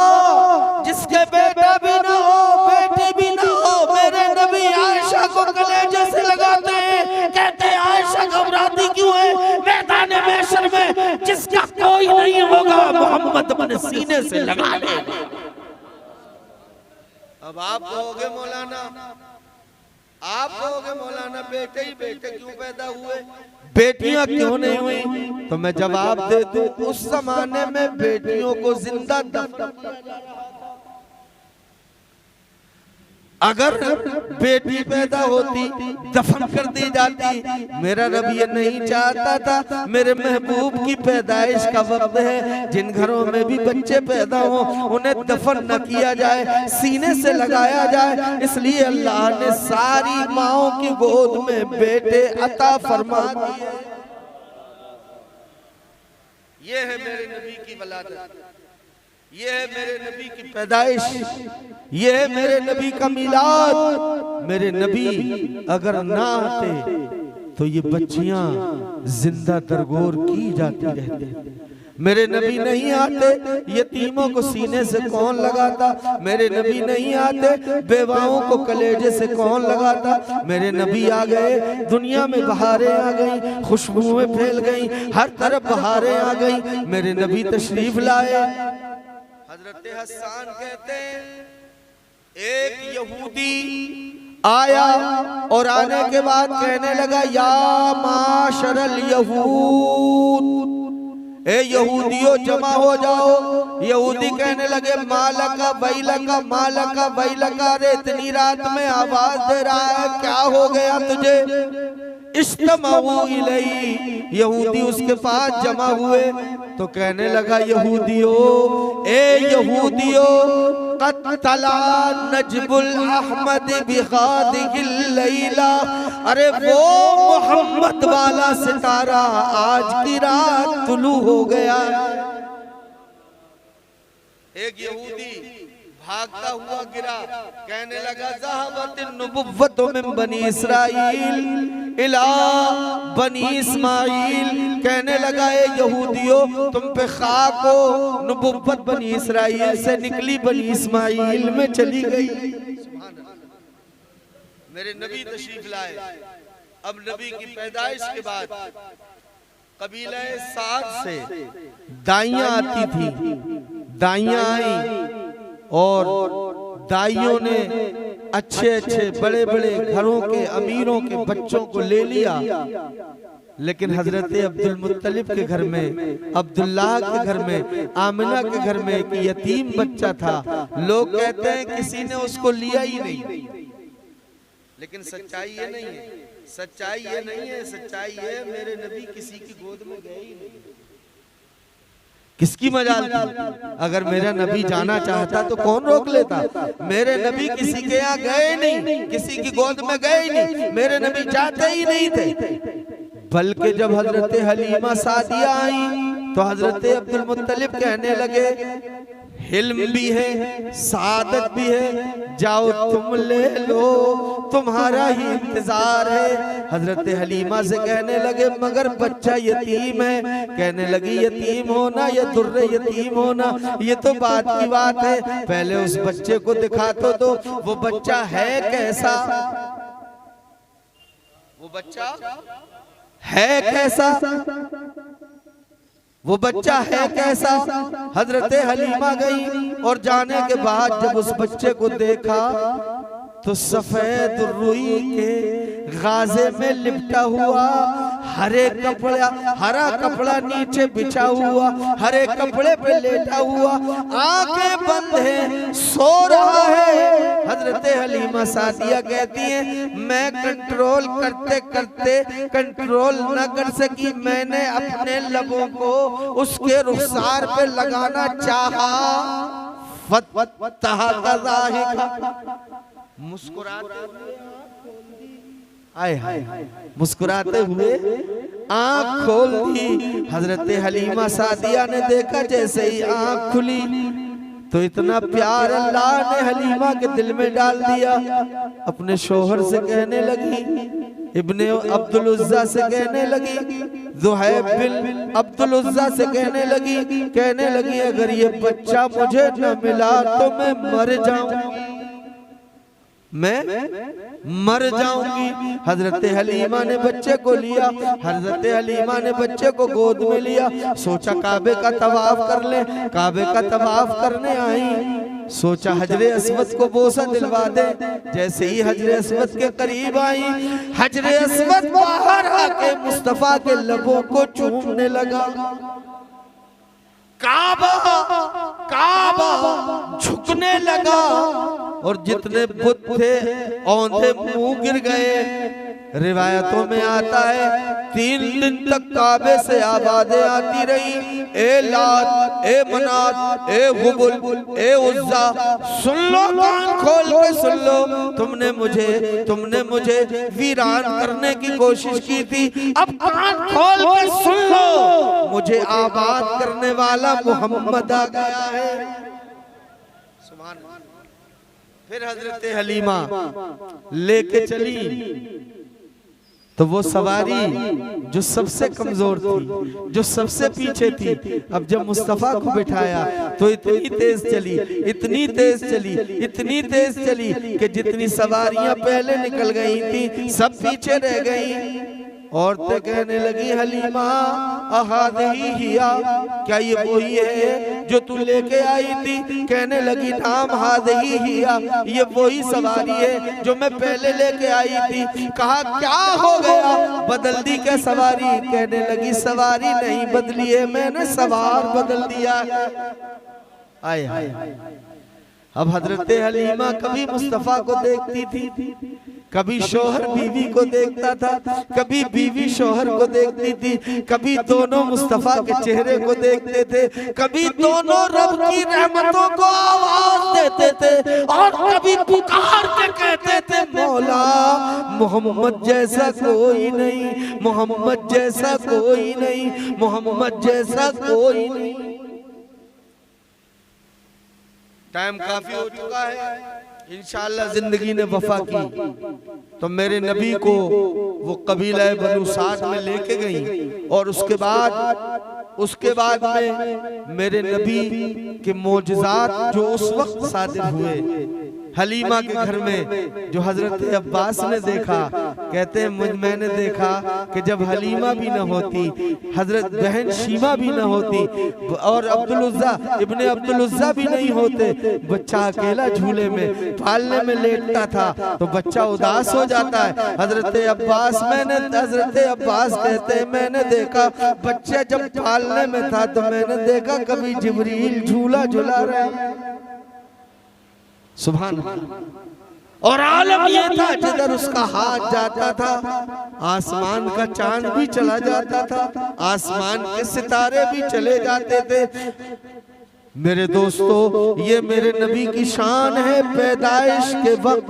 जिसके बेटा भी ना हो, बेटी भी ना हो, मेरे नबी आयशा को कलेजे से लगाते हैं। कहते हैं आयशा घबराती क्यों है, मैदान महशर में जिसका कोई नहीं होगा मोहम्मद अपने सीने से लगा ले। अब आप कहोगे मौलाना, आप कहोगे मौलाना बेटे ही बेटे क्यों पैदा हुए, बेटियां क्यों नहीं हुई? तो मैं जवाब दे दूं, उस जमाने में बेटियों को जिंदा दफन किया जा रहा था। अगर बेटी पैदा होती दफन कर दी जाती। मेरा रब ये नहीं चाहता था, मेरे महबूब की पैदाइश का वक्त है, जिन घरों में भी बच्चे पैदा हो उन्हें दफन न किया जाए, सीने से लगाया जाए। इसलिए अल्लाह ने सारी माओं की गोद में बेटे अता फरमा दिए। ये है मेरे नबी की वलादत। ये है मेरे नबी की पैदाइश, ये है मेरे नबी का मिलाद। मेरे नबी अगर ना आते तो ये बच्चियां जिंदा दरगोर की जाती रहती। मेरे नबी नहीं आते, यतीमों को सीने से कौन लगाता। मेरे नबी नहीं आते, बेवाओं को कलेजे से कौन लगाता। मेरे नबी आ गए, दुनिया में बहारें आ गई, खुशबुएं फैल गई, हर तरफ बहारें आ गई। मेरे नबी तशरीफ लाए। हजरत हसन कहते हैं एक यहूदी आया और आने के बाद कहने लगा या माशरल यहूद, ए यहूदियों जमा हो जाओ। यहूदी कहने लगे मालका बैलका मालका बैलका, रे इतनी रात में आवाज दे रहा है, क्या हो गया तुझे। इज्तमाऊ इलैहि, यहूदी उसके पास जमा हुए तो कहने लगा यहूदियों, ए यहूदियों, क़त्तला नजबुल अहमद बिग़ादिहिल लैला, अरे वो मोहम्मद वाला सितारा आज की रात तुलू हो गया। एक यहूदी भागता हुआ गिरा, कहने लगा ज़हबतिन नुबुव्वतु मिन बनी इस्राइल इला बनी इस्माइल, कहने लगा ए यहूदियों तुम पे खाक हो, नुबुव्वत बनी इस्राइल से निकली बनी इस्माइल में चली गई। मेरे नबी तशरीफ लाए। अब नबी की पैदाइश के बाद कबीला साद से दाइयां आती थी, दाइयां आई और दाइयों ने अच्छे अच्छे बड़े बड़े घरों के अमीरों के बच्चों को ले लिया। लेकिन हजरत अब्दुल मुत्तलिब के घर में, अब्दुल्लाह के घर में, आमिना के घर में एक यतीम बच्चा था। लोग कहते हैं किसी ने उसको लिया ही नहीं, लेकिन सच्चाई ये नहीं है, सच्चाई ये नहीं है, सच्चाई ये मेरे नबी किसी की गोद में गए ही नहीं। किसकी मजाल थी, अगर मेरा नबी जाना चाहता तो कौन रोक लेता। मेरे नबी किसी के यहाँ गए नहीं, किसी की गोद में गए ही नहीं, मेरे नबी जाते ही नहीं थे। बल्कि जब हजरत हलीमा सादिया आई तो हजरत अब्दुल मुत्तलिब कहने लगे हिल्म भी है, सादत भी है, जाओ तुम ले लो, तुम्हारा ही इंतजार है। हजरत हलीमा से कहने लगे मगर बच्चा यतीम है। कहने लगी यतीम होना या दुर्रे यतीम होना ये तो बात की बात है, पहले उस बच्चे को दिखा तो दो, वो बच्चा है कैसा, वो बच्चा है कैसा, वो बच्चा है कैसा। हजरत हलीमा गई और जाने के बाद जब उस बच्चे को देखा तो सफेद रुई के गाजे में लिपटा हुआ, हरे कपड़ा, हरा कपड़ा नीचे बिछा हुआ, हरे कपड़े पे लेटा हुआ, आंखें बंद है, सो रहा है। हजरत हलीमा सादिया कहती हैं मैं कंट्रोल करते करते कंट्रोल न कर सकी, मैंने अपने लबों को उसके रुखसार पे लगाना चाहा, मुस्कुराते मुस्कुराते हुए आंख खोल दी। हजरत हलीमा सादिया ने देखा जैसे ही आंख खुली तो इतना प्यार अल्लाह ने हलीमा के दिल में डाल दिया। अपने शोहर से कहने लगी, इब्ने अब्दुल उज़्ज़ा से कहने लगी, ज़ुहैब बिन अब्दुल उज़्ज़ा से कहने लगी अगर ये बच्चा मुझे न मिला तो मैं मर जाऊंगी, मैं मर जाऊंगी। हजरत हलीमा ने बच्चे को लिया, हजरत हलीमा ने बच्चे को गोद में लिया, सोचा काबे का तवाफ कर ले। काबे का तवाफ करने आई, सोचा हजरे अस्वद को बोसा दिलवा दे। जैसे ही हजरे अस्वद के करीब आई, हजरे अस्वद बाहर आके मुस्तफा के लबों को चूमने लगा। काबा काबा झुकने लगा और जितने बुत थे औंधे मुंह गिर गए। रिवायतों में आता है 3 दिन तक काबे से आवाजें आती रही, ए लात, ए मनात, ए हुबुल, ए उज़्ज़ा, सुन लो, कान खोल के सुन लो, तुमने मुझे वीरान करने की कोशिश की थी, अब कान खोल के सुन लो, मुझे आबाद करने वाला वाला मोहम्मद आ गया है। फिर हजरत हलीमा लेके चली तो वो सवारी जो सबसे कमजोर थी, जो सबसे पीछे थी, अब जब मुस्तफा को बिठाया तो इतनी तेज चली, इतनी तेज चली, इतनी तेज चली कि जितनी सवारियां पहले निकल गई थी सब पीछे रह गई। औरतें कहने लगी हलीमा अहादही हिया, क्या ये वही है जो तू लेके आई थी? कहने लगी नाम हादही हिया, ये वही सवारी है जो मैं पहले लेके आई थी। कहा क्या हो गया, बदल दी क्या सवारी? कहने लगी सवारी नहीं बदली है, मैंने सवार बदल दिया। आए हाय। अब हजरत हलीमा कभी मुस्तफा को देखती थी, कभी शोहर बीवी को देखता था, कभी बीवी शोहर को देखती थी, कभी दोनों मुस्तफा के चेहरे को देखते थे, कभी दोनों रब की रहमतों को आवाज देते थे और कभी पुकार के कहते थे मौला मोहम्मद जैसा कोई नहीं, मोहम्मद जैसा कोई नहीं, मोहम्मद जैसा कोई नहीं। टाइम काफी हो चुका है, इंशाअल्लाह जिंदगी ने वफा की तो मेरे नबी को वो कबीला बनु साद में लेके गई और उसके बाद में मेरे नबी के मोजज़ात जो उस वक्त सादिर हुए हलीमा के घर में, जो हजरत अब्बास ने देखा, कहते हैं मैंने देखा कि जब हलीमा भी न होती, हजरत बहन शीमा भी न होती और अब्दुल उज़्ज़ा इब्ने अब्दुल उज़्ज़ा भी नहीं होते, बच्चा अकेला झूले में पालने में लेटता था तो बच्चा उदास हो जाता है। हजरत अब्बास कहते हैं मैंने देखा बच्चा जब पालने में था तो मैंने देखा कभी जिब्रील झूला झुला रहे, सुभान अल्लाह। और आलम ये था जिधर उसका हाथ जाता था आसमान का चांद भी चला जाता था, आसमान के सितारे भी चले जाते थे। मेरे दोस्तों ये मेरे नबी की शान है। पैदाइश के वक्त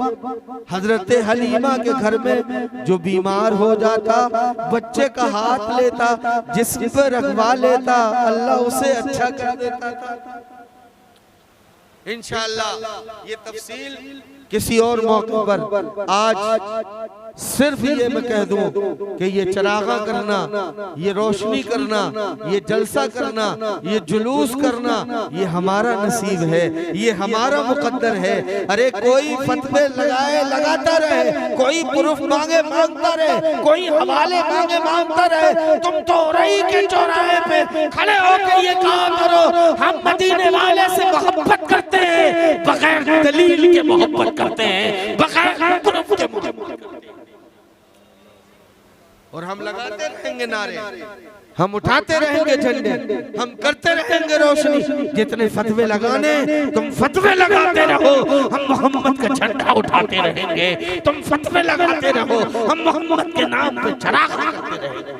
हजरत हलीमा के घर में जो बीमार हो जाता बच्चे का हाथ लेता, जिस्म पर रखवा लेता, अल्लाह उसे अच्छा कर देता था। इंशाअल्लाह ये तफसील किसी और मौके पर, आज सिर्फ ये मैं कह दूं कि ये चरागा करना, ये रोशनी करना, ये जलसा करना, ये जुलूस करना, ये हमारा नसीब है, ये हमारा मुकद्दर है। अरे कोई फतवे लगाए लगाता रहे, कोई प्रूफ मांगे मांगता रहे, कोई हवाले मांगे मांगता रहे, तुम तो रही के चौराहे पे खड़े होकर ये कहा करो हम मदीने वाले से मोहब्बत करते हैं, बगैर दलील के मोहब्बत करते हैं, बगैर प्रूफ के मोहब्बत करते हैं। और हम लगाते रहेंगे नारे, हम उठाते रहेंगे झंडे, हम करते रहेंगे रोशनी। जितने फतवे लगाने तुम फतवे लगाते रहो, हम मोहम्मद का झंडा उठाते रहेंगे। तुम फतवे लगाते रहो, हम मोहम्मद के नाम पे चराग करते रहेंगे।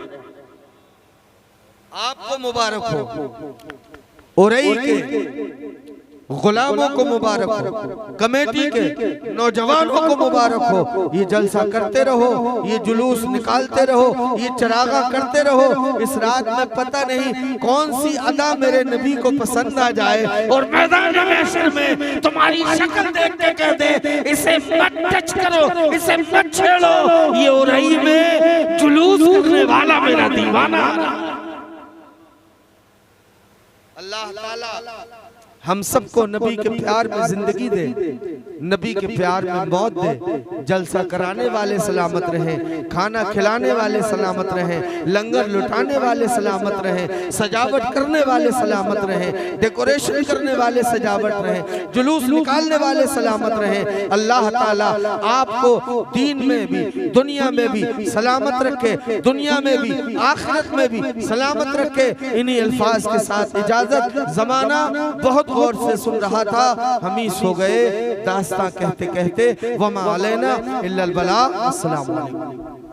आपको मुबारक हो, उरई के गुलामों को मुबारक हो, कमेटी के नौजवानों को मुबारक हो। ये जलसा करते रहो, ये जुलूस निकालते रहो, ये चरागा करते रहो। इस रात में पता नहीं कौन सी अदा मेरे नबी को पसंद आ जाए और मैदान महशर में तुम्हारी शक्ल देख के कह दे इसे मत टच करो, इसे मत छेड़ो, ये उरई में जुलूस करने वाला मेरा दीवाना। अल्लाह ताला हम सबको नबी के प्यार में जिंदगी दे, नबी के प्यार में मौत दे। जलसा कराने वाले सलामत रहें, खाना खिलाने वाले सलामत रहें, लंगर लुटाने वाले सलामत रहें, सजावट करने वाले सलामत रहें, डेकोरेशन करने वाले सजावट रहें, जुलूस निकालने वाले सलामत रहें। अल्लाह ताला आपको दीन में भी दुनिया में भी सलामत रखे, दुनिया में भी आखिरत में भी सलामत रखे। इन्हीं अल्फाज के साथ इजाजत। जमाना बहुत गौर से सुन रहा था, हम ही सो गए दास्तां कहते कहते। वमा अलैना इल्लल बलाग। अस्सलाम वालेकुम।